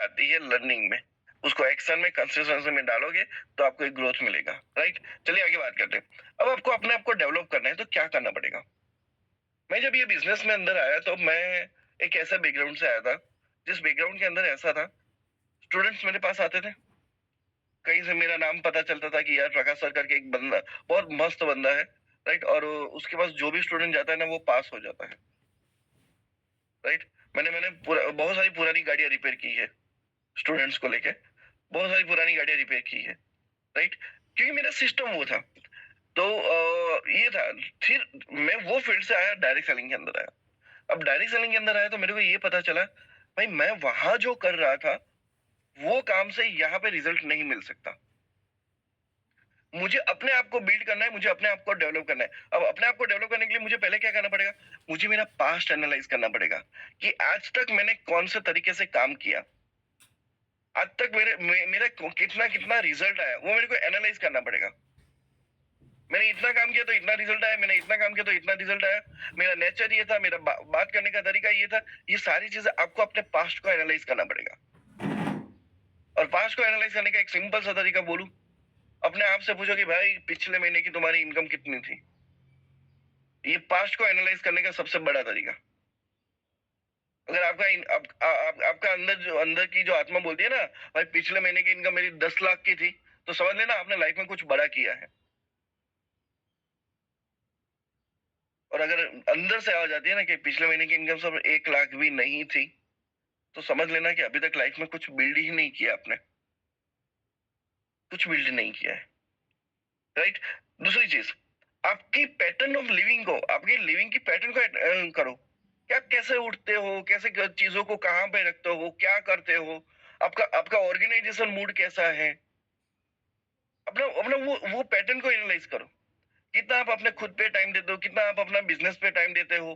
आती है लर्निंग में, उसको एक्शन में, कंसिस्टेंसी में डालोगे तो आपको एक ग्रोथ मिलेगा, राइट? चलिए आगे बात करते हैं। अब आपको अपने आप को डेवलप करना है तो क्या करना पड़ेगा? मैं जब ये बिज़नेस में अंदर आया तो मैं एक ऐसा बैकग्राउंड से आया था, जिस बैकग्राउंड के अंदर ऐसा था, स्टूडेंट्स मेरे पास आते थे, कहीं से मेरा नाम पता चलता था कि यार प्रकाश सर करके एक बंदा, बहुत मस्त बंदा है, राइट? और उसके पास जो भी स्टूडेंट जाता है ना वो पास हो जाता है, राइट? मैंने मैंने बहुत सारी पुरानी गाड़ियाँ रिपेयर की है, स्टूडेंट्स को लेके, बहुत सारी पुरानी गाड़ियाँ रिपेयर की है, राइट? क्योंकि मेरा सिस्टम वो था। तो ये था, फिर मैं वो फील्ड से आया, डायरेक्ट सेलिंग के अंदर आया। अब डायरेक्ट सेलिंग के अंदर आया तो मेरे को ये पता चला, भाई मैं वहां जो कर रहा था वो काम से यहाँ पे रिजल्ट नहीं मिल सकता। मुझे अपने आप को बिल्ड करना है, मुझे अपने आप को डेवलप करना है। अब अपने आप को डेवलप करने के लिए मुझे पहले क्या करना पड़ेगा? मुझे मेरा पास्ट एनालाइज करना पड़ेगा कि आज तक मैंने कौन से तरीके से काम किया, आज तक मेरा कितना कितना रिजल्ट आया, वो मेरे को एनालाइज करना पड़ेगा। मैंने इतना काम किया तो इतना रिजल्ट आया, मैंने इतना काम किया तो इतना रिजल्ट आया, मेरा नेचर ये था, मेरा बात करने का तरीका ये था। ये सारी चीजें आपको अपने पास्ट को एनालाइज करना पड़ेगा। और पास्ट को एनालाइज करने का एक सिंपल सा तरीका बोलूं, अपने आप से पूछो कि भाई पिछले महीने की तुम्हारी इनकम कितनी थी। ये पास्ट को एनालाइज करने का सबसे बड़ा तरीका। अगर आपका अंदर की जो आत्मा बोलती है ना, भाई पिछले महीने की इनकम मेरी 10 लाख की थी, तो समझ लेना आपने लाइफ में कुछ बड़ा किया है। और अगर अंदर से आ जाती है ना कि पिछले महीने की इनकम सब 1 लाख भी नहीं थी, तो समझ लेना कि अभी तक लाइफ में कुछ बिल्ड ही नहीं किया आपने, कुछ बिल्ड नहीं किया है, राइट? दूसरी चीज, आपकी पैटर्न ऑफ लिविंग को, आपकी लिविंग की पैटर्न को करो। क्या, कैसे उठते हो, कैसे चीजों को कहाँ पे रखते हो, क्या करते हो, आपका आपका ऑर्गेनाइजेशन मूड कैसा है, अपना अपना वो पैटर्न को एनालाइज करो। कितना आप अपने खुद पे टाइम देते हो, कितना आप अपना बिजनेस पे टाइम देते हो,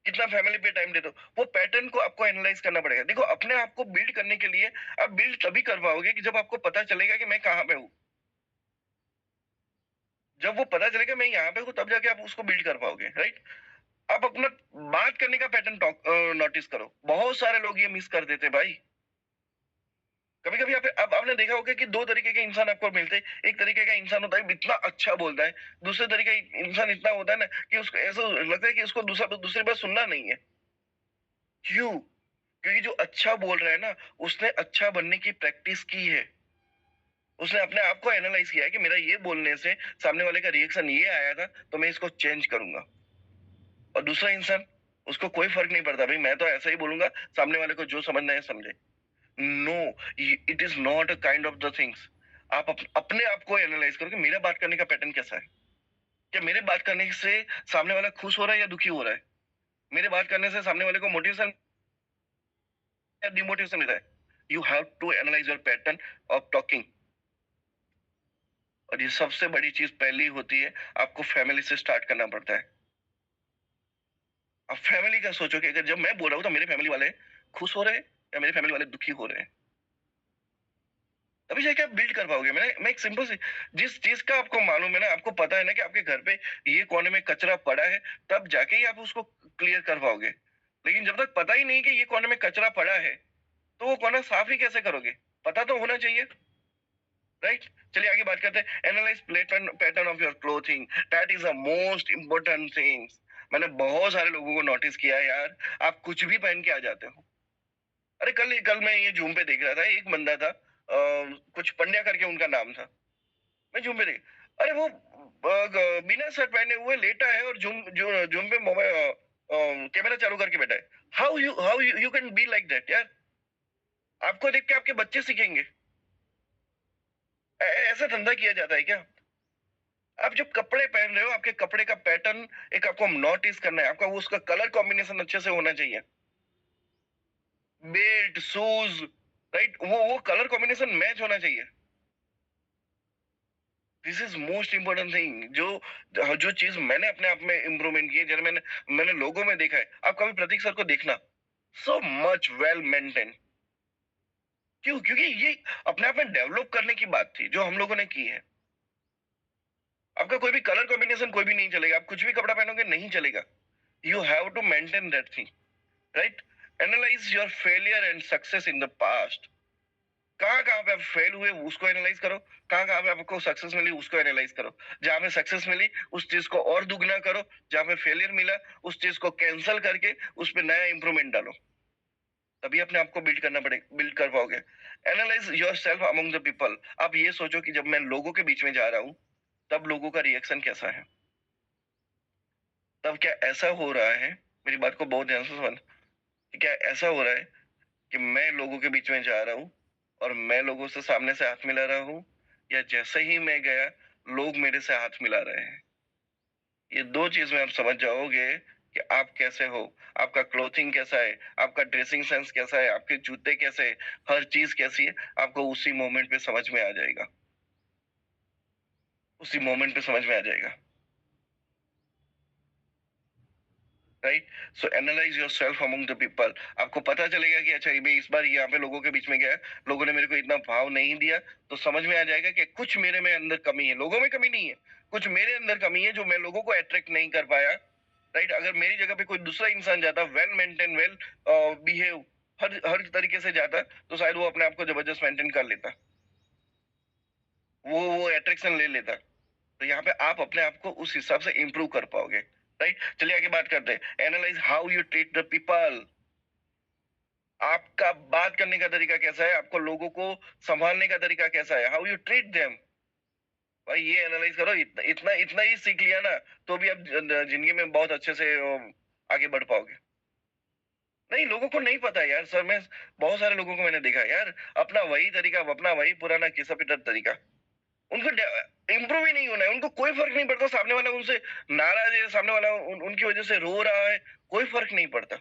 कितना फैमिली पे टाइम देते हो, वो पैटर्न को आपको एनालाइज करना पड़ेगा। देखो, अपने आप को बिल्ड करने के लिए आप बिल्ड तभी कर पाओगे कि जब आपको पता चलेगा कि मैं कहाँ पे हूँ। जब वो पता चलेगा मैं यहाँ पे हूँ, तब जाके आप उसको बिल्ड कर पाओगे, राइट? आप अपना बात करने का पैटर्न नोटिस करो। बहुत सारे लोग ये मिस कर देते भाई। कभी कभी आप आपने देखा होगा कि दो तरीके के इंसान आपको मिलते हैं। एक तरीके का इंसान होता है इतना अच्छा बोलता है, दूसरे तरीके का इंसान इतना होता है ना कि उसको ऐसा लगता है कि उसको दूसरी बात सुनना नहीं है। क्यों? क्योंकि जो अच्छा बोल रहा है ना, उसने अच्छा बनने की प्रैक्टिस की है। उसने अपने आप को एनालाइज किया है कि मेरा ये बोलने से सामने वाले का रिएक्शन ये आया था, तो मैं इसको चेंज करूंगा। और दूसरा इंसान, उसको कोई फर्क नहीं पड़ता, भाई मैं तो ऐसा ही बोलूंगा, सामने वाले को जो समझना है समझे। No, it is not a kind of the things. आप अपने आप को एनालाइज करो कि मेरा बात करने का पैटर्न कैसा है। क्या मेरे बात करने से सामने वाला खुश हो रहा है या दुखी हो रहा है? मेरे बात करने से सामने वाले को मोटिवेशन या डिमोटिवेशन मिल रहा है? You have to analyse your pattern of talking. और ये सबसे बड़ी चीज पहली होती है, आपको फैमिली से स्टार्ट करना पड़ता है। आप फैमिली का सोचो कि अगर जब मैं बोल रहा हूँ तो मेरे फैमिली वाले खुश हो रहे हैं या मेरे फैमिली वाले दुखी हो रहे हैं, तभी जाके आप बिल्ड कर पाओगे। मैं एक सिंपल सी, जिस चीज का आपको मालूम है ना, आपको पता है ना कि आपके घर पे ये कोने में कचरा पड़ा है, तब जाके ही आप उसको क्लियर कर पाओगे। लेकिन जब तक पता ही नहीं कि ये कोने में कचरा पड़ा है, तो वो कोना साफ ही कैसे करोगे? पता तो होना चाहिए, राइट? चलिए आगे बात करते हैं। Analyse pattern pattern of your clothing, that is the most important things. मैंने बहुत सारे लोगों को नोटिस किया है यार, आप कुछ भी पहन के आ जाते हो। अरे कल कल मैं ये जूम पे देख रहा था, एक बंदा था, कुछ पंड्या करके उनका नाम था। मैं जूम पे देख, अरे वो बिना शर्ट पहने हुए लेटा है और जूम पे मोबाइल कैमरा चालू करके बैठा है। How you can be like that यार? आपको देख के आपके बच्चे सीखेंगे। ऐसा धंधा किया जाता है क्या? आप जब कपड़े पहन रहे हो, आपके कपड़े का पैटर्न एक आपको नोटिस करना है, आपका वो उसका कलर कॉम्बिनेशन अच्छे से होना चाहिए। बेल्ट, शूज, राइट, वो कलर कॉम्बिनेशन मैच होना चाहिए। This is most important thing. जो जो चीज मैंने अपने आप में इम्प्रूवमेंट की है, जब मैंने लोगों में देखा है, आप कभी प्रतीक सर को देखना, सो मच वेल मेंटेन। क्यों? क्योंकि ये अपने आप में डेवलप करने की बात थी जो हम लोगों ने की है। आपका कोई भी कलर कॉम्बिनेशन कोई भी नहीं चलेगा, आप कुछ भी कपड़ा पहनोगे नहीं चलेगा। You have to maintain that thing, right? Analyse your failure and success in the past. कहाँ-कहाँ पे आप फेल हुए उसको एनालाइज़ करो, कहाँ-कहाँ पे आपको सक्सेस मिली उसको एनालाइज़ करो। जहाँ पे सक्सेस मिली उस चीज़ को और दुगना करो, जहाँ पे फेलियर मिला उस चीज़ को कैंसल करके उस पे नया इम्प्रूवमेंट डालो। तभी अपने आप को बिल्ड कर पाओगे। Analyse yourself among the people. आप ये सोचो कि जब मैं लोगों के बीच में जा रहा हूँ, तब लोगों का रिएक्शन कैसा है? तब क्या ऐसा हो रहा है, मेरी बात को बहुत ध्यान से समझ, कि क्या ऐसा हो रहा है कि मैं लोगों के बीच में जा रहा हूँ और मैं लोगों से सामने से हाथ मिला रहा हूँ, या जैसे ही मैं गया लोग मेरे से हाथ मिला रहे हैं। ये दो चीज में आप समझ जाओगे कि आप कैसे हो, आपका क्लोथिंग कैसा है, आपका ड्रेसिंग सेंस कैसा है, आपके जूते कैसे है, हर चीज कैसी है, आपको उसी मोमेंट पे समझ में आ जाएगा। उसी मोमेंट पे समझ में आ जाएगा। Right. So analyse your self among the people. आपको पता चलेगा कि अच्छा मैं इस बार यहाँ पे लोगों के बीच में गया, लोगों ने मेरे को इतना भाव नहीं दिया, तो समझ में आ जाएगा कि कुछ मेरे में अंदर कमी है। लोगों में कमी नहीं है, कुछ मेरे अंदर कमी है जो मैं लोगों को अट्रैक्ट नहीं कर पाया। राइट। अगर मेरी जगह पे कोई दूसरा इंसान जाता, वेल मेंटेन, वेल बिहेव, हर हर तरीके से जाता, तो शायद वो अपने आप को जबरदस्त मेंटेन कर लेता, वो अट्रैक्शन ले लेता। तो यहाँ पे आप अपने आप को उस हिसाब से इंप्रूव कर पाओगे। राइट। चलिए आगे बात करते हैं। Analyse how you treat the people. आपका बात करने का तरीका कैसा है, आपको लोगों को संभालने का तरीका कैसा है, हाउ यू ट्रीट देम। भाई ये एनालाइज करो, इतना इतना इतना ही सीख लिया ना, तो भी आप जिंदगी में बहुत अच्छे से आगे बढ़ पाओगे। नहीं, लोगों को नहीं पता यार सर। मैं बहुत सारे लोगों को मैंने देखा यार, अपना वही तरीका, अपना वही पुराना घिसा पिटा तरीका। उनको इम्प्रूव ही नहीं होना है, उनको कोई फर्क नहीं पड़ता सामने वाला उनसे नाराज है, सामने वाला उनकी वजह से रो रहा है, कोई फर्क नहीं पड़ता।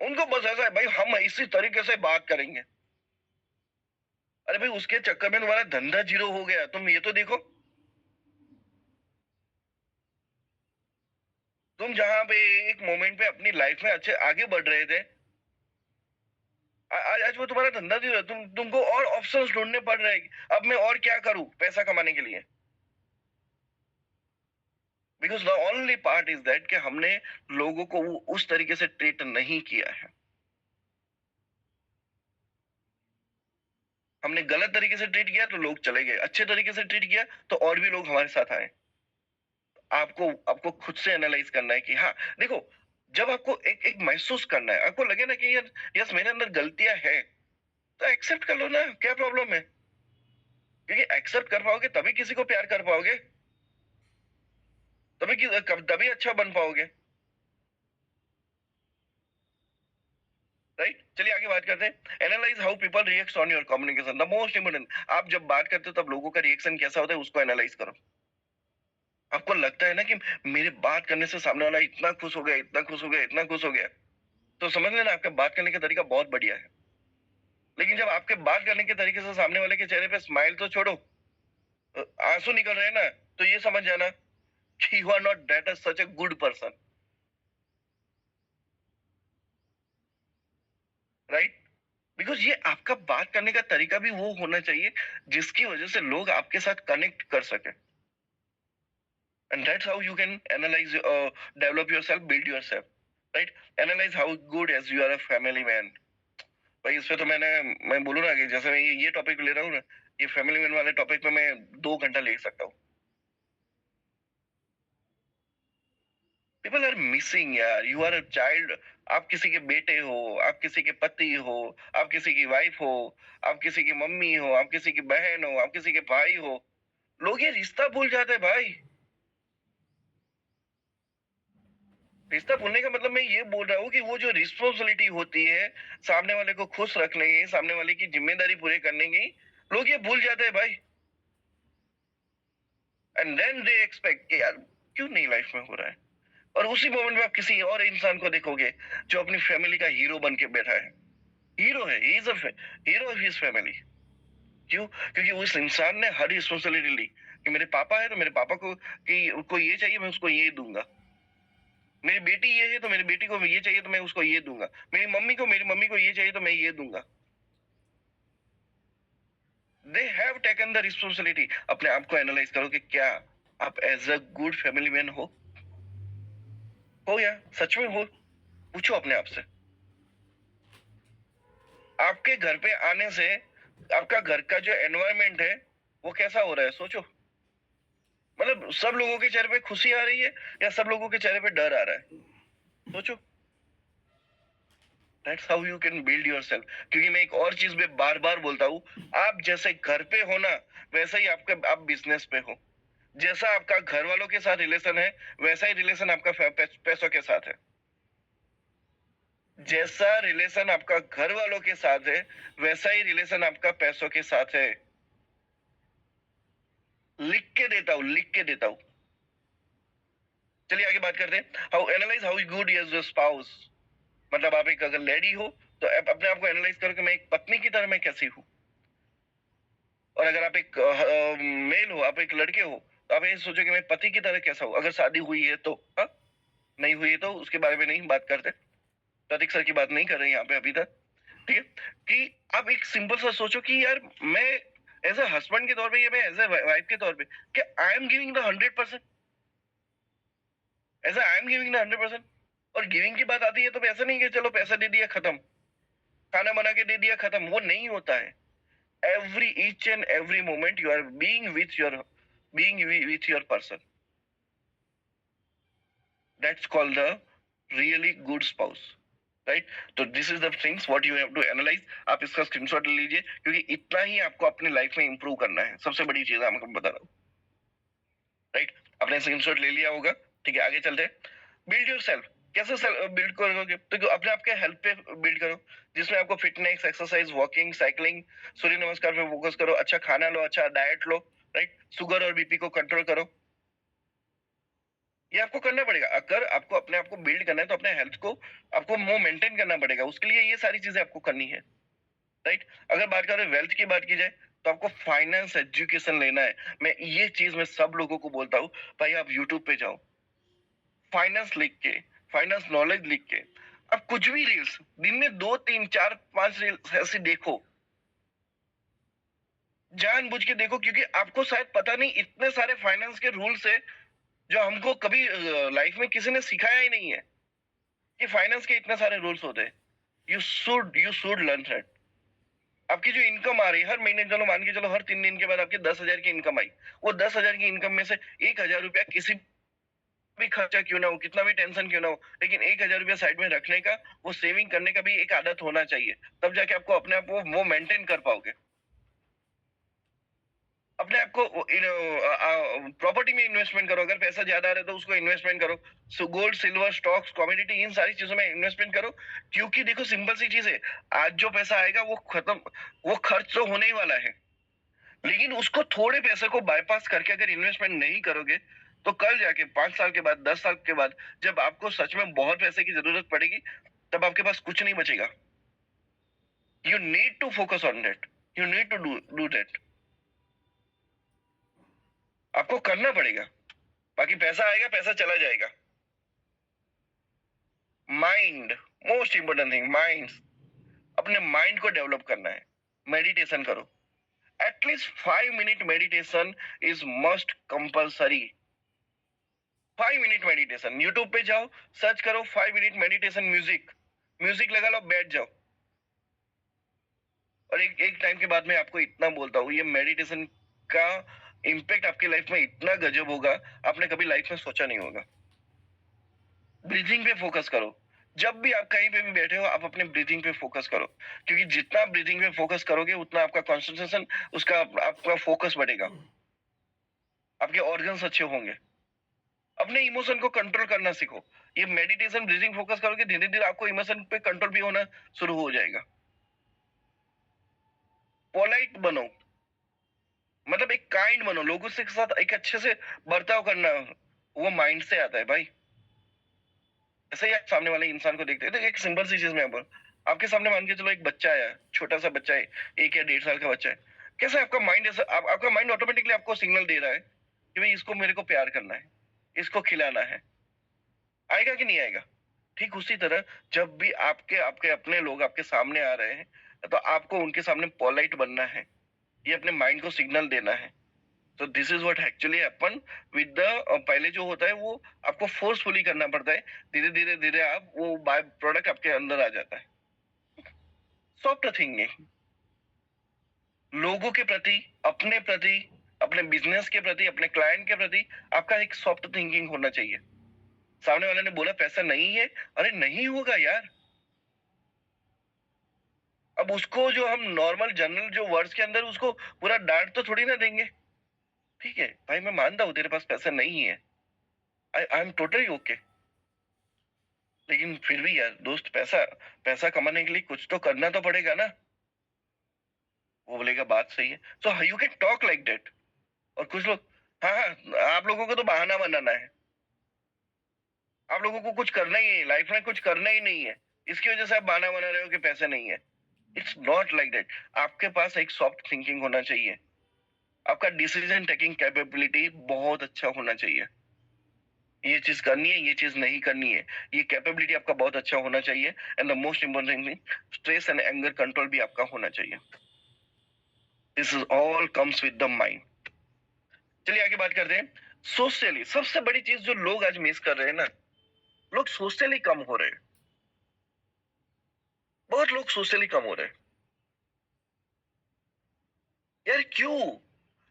उनको बस ऐसा है भाई हम इसी तरीके से बात करेंगे। अरे भाई उसके चक्कर में तुम्हारा धंधा जीरो हो गया, तुम ये तो देखो। तुम जहां पे एक मोमेंट पे अपनी लाइफ में अच्छे आगे बढ़ रहे थे, आज आज वो तुम्हारा धंधा जीरो है। तुमको और ऑप्शंस ढूंढने पड़ रहे हैं। अब मैं और क्या करूं पैसा कमाने के लिए? Because the only part is that कि हमने लोगों को उस तरीके से ट्रीट नहीं किया है। हमने गलत तरीके से ट्रीट किया तो लोग चले गए, अच्छे तरीके से ट्रीट किया तो और भी लोग हमारे साथ आए। आपको आपको खुद से एनालाइज करना है कि हाँ, देखो, जब आपको एक एक महसूस करना है, आपको लगे ना कि यार यस मेरे अंदर गलतियां है, तो एक्सेप्ट कर लो ना, क्या प्रॉब्लम है? क्योंकि एक्सेप्ट कर पाओगे तभी किसी को प्यार कर पाओगे, तभी अच्छा बन पाओगे। राइट। चलिए आगे बात करते हैं। Analyse how people react on your communication, the most important. आप जब बात करते हो तब लोगों का रिएक्शन कैसा होता है उसको एनालाइज करो। आपको लगता है ना कि मेरे बात करने से सामने वाला इतना खुश हो गया, इतना खुश हो गया, इतना खुश हो गया, तो समझ लेना आपका बात करने का तरीका बहुत बढ़िया है। लेकिन जब आपके बात करने के तरीके से सामने वाले के चेहरे पे स्माइल तो छोड़ो, आंसू निकल रहे हैं ना, तो ये समझ जाना कि you are not that such a good person. Right. Because ये आपका बात करने का तरीका भी वो होना चाहिए जिसकी वजह से लोग आपके साथ कनेक्ट कर सके। And that's how you can analyse, develop yourself, build yourself. Right. Analyse how good as you are a family man. भाई इस पे तो मैं बोलूँ ना कि जैसे मैं ये टॉपिक ले रहा हूँ ना, ये फैमिली मैन वाले टॉपिक पे मैं 2 घंटा ले सकता हूँ। पीपल आर मिसिंग यार, यू आर अ चाइल्ड। आप किसी के बेटे हो, आप किसी के पति हो, आप किसी की वाइफ हो, आप किसी की मम्मी हो, आप किसी की बहन हो, आप किसी के भाई हो। लोग ये रिश्ता भूल जाते हैं भाई। रिश्ता भूलने का मतलब मैं ये बोल रहा हूँ कि वो जो रिस्पॉन्सिबिलिटी होती है सामने वाले को खुश रखने की, सामने वाले की जिम्मेदारी पूरी करने की, लोग ये भूल जाते हैं भाई। एंड देन दे एक्सपेक्ट कि यार क्यों नहीं लाइफ में हो रहा है। और उसी मोमेंट में आप किसी और इंसान को देखोगे जो अपनी फैमिली का हीरो बन के बैठा है। हीरो है, he is a hero of his family. क्यों? क्योंकि उस इंसान ने हर रिस्पॉन्सिबिलिटी ली कि मेरे पापा है तो मेरे पापा को कि उसको ये चाहिए मैं उसको ये दूंगा। मेरी बेटी ये है तो मेरी बेटी को ये चाहिए तो मैं उसको ये दूंगा। मेरी मम्मी को ये चाहिए तो मैं ये दूंगा। They have taken the responsibility. अपने आप को एनालाइज करो कि क्या आप as a good family man हो या सच में हो? पूछो अपने आप से। आपके घर पे आने से आपका घर का जो एनवायरनमेंट है वो कैसा हो रहा है, सोचो। मतलब सब लोगों के चेहरे पे खुशी आ रही है या सब लोगों के चेहरे पे डर आ रहा है, सोचो। That's how you can build yourself. क्योंकि मैं एक और चीज में बार बार बोलता हूँ, आप जैसे घर पे हो ना, वैसा ही आपका आप बिजनेस पे हो। जैसा आपका घर वालों के साथ रिलेशन है, वैसा ही रिलेशन आपका पैसों के साथ है। जैसा रिलेशन आपका घर वालों के साथ है, वैसा ही रिलेशन आपका पैसों के साथ है। लिख के देता हूं, लिख के देता हूं। चलिए आगे बात करते हैं। How analyse how good is your spouse. मतलब आप एक अगर लेडी हो तो आप अपने आप को एनालाइज करो कि मैं एक पत्नी की तरह मैं कैसी हूँ। और अगर आप एक मेल हो, आप एक लड़के हो, तो आप ये सोचो कि मैं पति की तरह कैसा हूँ। अगर शादी हुई है तो हाँ, नहीं हुई है तो उसके बारे में नहीं बात करते, प्रतीक सर की बात नहीं कर रहे हैं यहाँ पे अभी तक। ठीक है, कि आप एक सिंपल सा सोचो कि यार मैं एज ए हस्बैंड के तौर पे या मैं एज ए वाइफ के तौर पे क्या आई एम गिविंग द 100%, ऐसा आई एम गिविंग द 100%। और गिविंग की बात आती है तो ऐसा नहीं कि चलो पैसा दे दिया खत्म, खाना बना के दे दिया खत्म, वो नहीं होता है। every each and every moment you are being with your person, that's called the really good spouse, right? तो this is the things what you have to analyse. आप इसका स्क्रीनशॉट ले लीजिए, क्योंकि इतना ही आपको अपनी लाइफ में इंप्रूव करना है, सबसे बड़ी चीज आपको बता रहा हूँ, राइट? आपने स्क्रीनशॉट ले लिया होगा, ठीक है, आगे चलते हैं। Build your self. कैसे बिल्ड करोगे? तो अपने आपके हेल्थ पे बिल्ड करो, जिसमें आपको फिटनेस, एक्सरसाइज, वॉकिंग, साइकिलिंग, सूर्य नमस्कार पे फोकस करो, अच्छा खाना लो, अच्छा डाइट लो, राइट? शुगर और बीपी को कंट्रोल करो। ये आपको करना पड़ेगा। अगर आपको अपने आप को बिल्ड करना है तो अपने हेल्थ को आपको वो मेंटेन करना पड़ेगा, उसके लिए ये सारी चीजें आपको करनी है, राइट? अगर बात करें वेल्थ की, बात की जाए तो आपको फाइनेंस एजुकेशन लेना है। मैं ये चीज मैं सब लोगों को बोलता हूँ, भाई आप यूट्यूब पे जाओ, फाइनेंस लिख के, फाइनेंस नॉलेज लिख के, अब कुछ भी रील्स दिन में 2 3 4 5 रील्स ऐसी देखो, जानबूझ के देखो, क्योंकि आपको शायद पता नहीं इतने सारे फाइनेंस के रूल्स है जो हमको कभी लाइफ में किसी ने सिखाया ही नहीं है कि फाइनेंस के इतने सारे रूल्स होते हैं। You should learn that. आपकी जो इनकम आ रही है हर महीने, चलो मान के चलो हर 3 दिन के बाद आपकी 10,000 की इनकम आई, वो 10,000 की इनकम में से 1,000 रुपया किसी भी खर्चा क्यों ना हो, कितना भी टेंशन क्यों ना हो, लेकिन 1,000 रुपया साइड में रखने का, वो सेविंग करने का भी एक आदत होना चाहिए। तब जाके आपको अपने आप वो मेंटेन कर पाओगे। अपने आप को प्रॉपर्टी में इन्वेस्टमेंट करो। अगर पैसा ज्यादा आ रहा है तो उसको इन्वेस्टमेंट करो। So gold, silver, stocks, commodity, इन सारी चीजों में इन्वेस्टमेंट करो। क्योंकि देखो सिंपल सी चीज है, आज जो पैसा आएगा वो खत्म, वो खर्च तो होने ही वाला है। लेकिन उसको थोड़े पैसे को बाईपास करके अगर इन्वेस्टमेंट नहीं करोगे तो कल जाके 5 साल के बाद, 10 साल के बाद जब आपको सच में बहुत पैसे की जरूरत पड़ेगी, तब आपके पास कुछ नहीं बचेगा। You need to focus on that, you need to do that. आपको करना पड़ेगा, बाकी पैसा आएगा, पैसा चला जाएगा। Mind, most important thing, mind. अपने माइंड को डेवलप करना है। मेडिटेशन करो, at least 5 minute meditation is must compulsory. 5 minute meditation, YouTube पे जाओ, सर्च करो 5 मिनट मेडिटेशन, म्यूजिक, म्यूजिक लगा लो, बैठ जाओ। और एक एक टाइम के बाद मैं आपको इतना बोलता हूँ, ये मेडिटेशन का इम्पैक्ट आपकी लाइफ में इतना गजब होगा, आपने कभी लाइफ में सोचा नहीं होगा। ब्रीथिंग पे फोकस करो। जब भी आप कहीं पे भी बैठे हो, आप अपने ब्रीथिंग पे फोकस करो, क्योंकि जितना ब्रीथिंग पे फोकस करोगे उतना आपका कंसंट्रेशन, उसका आपका फोकस बढ़ेगा, आपके ऑर्गन्स अच्छे होंगे। अपने इमोशन को कंट्रोल करना सीखो। ये मेडिटेशन, ब्रीथिंग फोकस करोगे, धीरे धीरे आपको इमोशन पे कंट्रोल भी होना शुरू हो जाएगा। पोलाइट बनो, मतलब एक काइंड बनो, लोगों से साथ एक अच्छे से बर्ताव करना, वो माइंड से आता है भाई। ऐसे ही आप सामने वाले इंसान को देखते हैं तो एक सिंपल सी चीज में आपके सामने मान के चलो एक बच्चा है, छोटा सा बच्चा है, 1 या 1.5 साल का बच्चा है। कैसे आपका माइंड ऐसा आपका माइंड ऑटोमेटिकली आपको सिग्नल दे रहा है कि भाई इसको मेरे को प्यार करना है, इसको खिलाना है। आएगा कि नहीं आएगा? ठीक उसी तरह जब भी आपके आपके अपने लोग आपके सामने आ रहे हैं तो आपको उनके सामने पोलाइट बनना है, ये अपने माइंड को सिग्नल देना है। तो this is what actually happen with the, पहले जो होता है वो आपको फोर्सफुली करना पड़ता है, धीरे धीरे धीरे आप वो बाय प्रोडक्ट आपके अंदर आ जाता है। सॉफ्ट थिंकिंग, लोगों के प्रति, अपने प्रति, अपने बिजनेस के प्रति, अपने क्लाइंट के प्रति आपका एक सॉफ्ट थिंकिंग होना चाहिए। सामने वाले ने बोला पैसा नहीं है, अरे नहीं होगा यार। अब उसको जो हम नॉर्मल जनरल जो वर्ड्स के अंदर उसको पूरा डांट तो थोड़ी ना देंगे। ठीक है भाई, मैं मानता हूँ तेरे पास पैसा नहीं है, आई एम टोटली ओके, लेकिन फिर भी यार दोस्त, पैसा पैसा कमाने के लिए कुछ तो करना तो पड़ेगा ना। वो बोलेगा बात सही है, so you can talk like that. और कुछ लोग, हाँ हाँ, आप लोगों को तो बहाना बनाना है, आप लोगों को कुछ करना ही है लाइफ में, कुछ करना ही नहीं है, इसकी वजह से आप बहाना बना रहे हो कि पैसे नहीं है। It's not like that. आपके पास एक सॉफ्ट थिंकिंग होना चाहिए, आपका डिसीजन टेकिंग कैपेबिलिटी बहुत अच्छा होना चाहिए। ये चीज करनी है, ये चीज नहीं करनी है, ये कैपेबिलिटी आपका बहुत अच्छा होना चाहिए। And the most important thing, stress and anger control भी आपका होना चाहिए। This is all comes with the mind. चलिए आगे बात करते हैं। सोशली सबसे बड़ी चीज जो लोग आज मिस कर रहे हैं ना, लोग सोशली कम हो रहे हैं। बहुत लोग सोशली कम हो रहे हैं यार, क्यों?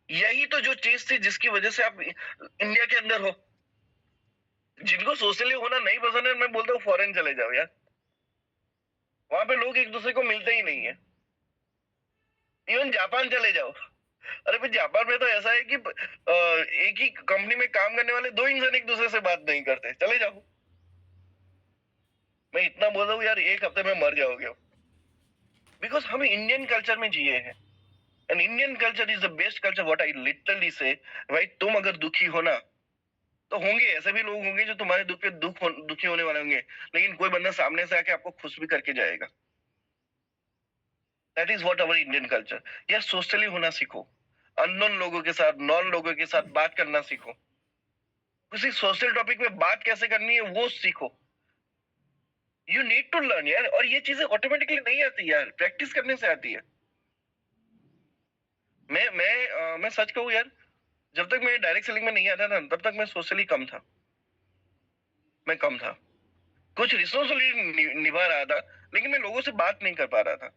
यही तो जो चीज थी जिसकी वजह से आप इंडिया के अंदर हो। जिनको सोशली होना नहीं पसंद है, मैं बोलता हूँ फॉरेन चले जाओ यार, वहां पे लोग एक दूसरे को मिलते ही नहीं है। इवन जापान चले जाओ, अरे भाई जापान में तो ऐसा है कि एक ही कंपनी में काम करने वाले दो इंसान एक दूसरे से बात नहीं करते। चले जाओ, मैं इतना बोल रहा हूँ यार, एक हफ्ते में मर जाओगे। बिकॉज हम इंडियन कल्चर में जिए हैं, and Indian culture is the best culture, what I literally से। भाई तुम अगर दुखी हो ना, तो होंगे ऐसे भी लोग होंगे जो तुम्हारे दुख पे दुखी होने वाले होंगे, लेकिन कोई बंदा सामने से आके आपको खुश भी करके जाएगा। That is what our Indian culture. यार सोशली होना सीखो, अननोन लोगों के साथ, नॉन लोगों के साथ बात करना सीखो, किसी सोशल टॉपिक पे बात कैसे करनी है वो सीखो। यू नीड टू लर्न यार, और ये चीजें ऑटोमेटिकली नहीं आती यार, प्रैक्टिस करने से आती है। मैं सच कहूँ यार, जब तक मैं डायरेक्ट सेलिंग में नहीं आता था तब तक मैं सोशली कम था, मैं कम था, कुछ रिस्पॉन्सिबिलिटी निभा रहा था, लेकिन मैं लोगों से बात नहीं कर पा रहा था।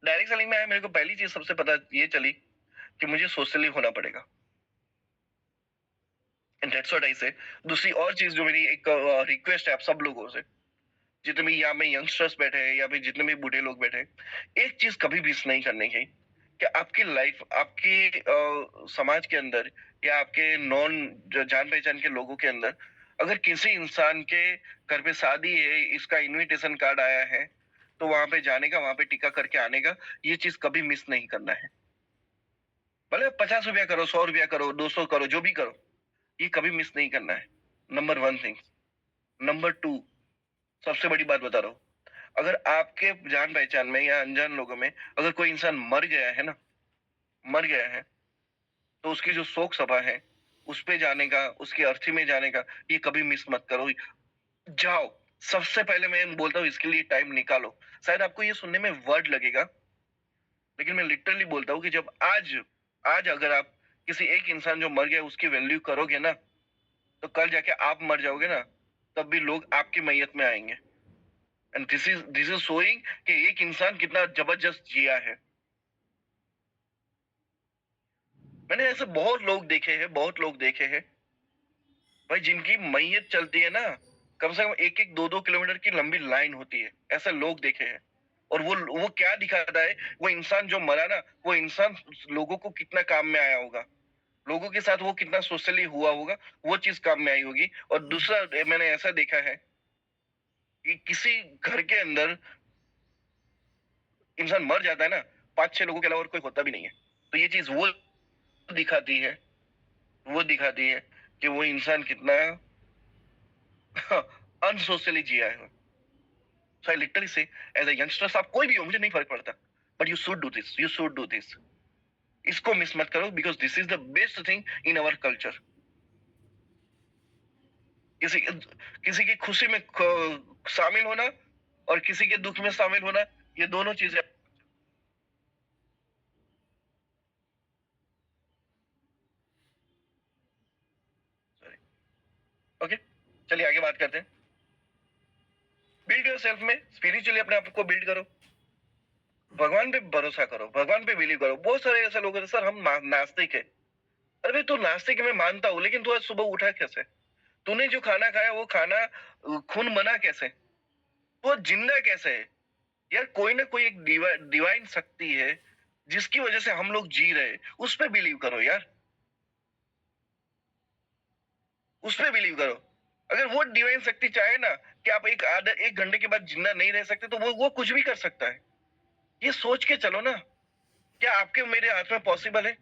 डायरेक्ट सेलिंग में आया, मेरे को पहली चीज सबसे पता ये चली कि मुझे सोशली होना पड़ेगा, एंड दैट्स व्हाट आई से। दूसरी और चीज जो मेरी एक रिक्वेस्ट है आप सब लोगों से, जितने भी यहाँ में यंगस्टर्स बैठे हैं या फिर जितने भी बूढ़े लोग बैठे हैं, एक चीज कभी भी नहीं करने की कि आपकी लाइफ, आपके समाज के अंदर या आपके नॉन जान पहचान के लोगों के अंदर, अगर किसी इंसान के घर पे शादी है, इसका इनविटेशन कार्ड आया है, तो वहां पे जाने का, वहां पे टिका करके आने का, ये चीज कभी मिस नहीं करना है। भले 50 रुपया करो, 100 रुपया करो, 200 करो, जो भी करो, ये कभी मिस नहीं करना है। Number one thing. Number two, सबसे बड़ी बात बता रहा हूँ, अगर आपके जान पहचान में या अनजान लोगों में अगर कोई इंसान मर गया है ना, मर गया है, तो उसकी जो शोक सभा है, उस पे जाने का, उसकी अर्थी में जाने का, ये कभी मिस मत करो। जाओ, सबसे पहले मैं बोलता हूँ इसके लिए टाइम निकालो। शायद आपको ये सुनने में वर्ड लगेगा, लेकिन मैं लिटरली बोलता हूँ कि जब आज आज अगर आप किसी एक इंसान जो मर गया उसकी वैल्यू करोगे ना, तो कल जाके आप मर जाओगे ना, तब भी लोग आपकी मैयत में आएंगे। एंड दिस इज शोइंग कि एक इंसान कितना जबरदस्त जिया है। मैंने ऐसे बहुत लोग देखे हैं, बहुत लोग देखे हैं भाई, जिनकी मैयत चलती है ना, कम से कम 1-1, 2-2 किलोमीटर की लंबी लाइन होती है, ऐसे लोग देखे हैं। और वो क्या दिखाता है, वो इंसान जो मरा ना, वो इंसान लोगों को कितना काम में आया होगा, लोगों के साथ वो कितना सोशली हुआ होगा, वो चीज काम में आई होगी। और दूसरा मैंने ऐसा देखा है कि किसी घर के अंदर इंसान मर जाता है ना, 5-6 लोगों के अलावा और कोई होता भी नहीं है। तो ये चीज वो दिखाती है, वो दिखाती है कि वो इंसान कितना अनसोशली जिया है। सो आई लिटरली से, एज अ यंगस्टर्स, आप कोई भी हो, मुझे नहीं फर्क पड़ता, but you should do this, you should do this. इसको मिस मत करो, because this is the best thing in our culture. किसी किसी की खुशी में शामिल होना और किसी के दुख में शामिल होना, ये दोनों चीजें। सॉरी, ओके, चलिए आगे बात करते हैं। बिल्ड योर सेल्फ में स्पिरिचुअली अपने आप को बिल्ड करो। भगवान पे भरोसा करो, भगवान पे बिलीव करो। बहुत सारे ऐसे लोग हैं, सर हम नास्तिक है। अरे भाई, तू नास्तिक मैं मानता हूँ, लेकिन तू आज सुबह उठा कैसे? तूने जो खाना खाया वो खाना खून बना कैसे? वो जिंदा कैसे है? यार कोई ना कोई एक डिवाइन शक्ति है जिसकी वजह से हम लोग जी रहे हैं। उस पे बिलीव करो यार, उस पे बिलीव करो। अगर वो डिवाइन शक्ति चाहे ना कि आप एक घंटे के बाद जिंदा नहीं रह सकते, तो वो कुछ भी कर सकता है। ये सोच के चलो ना, क्या आपके मेरे हाथ में पॉसिबल है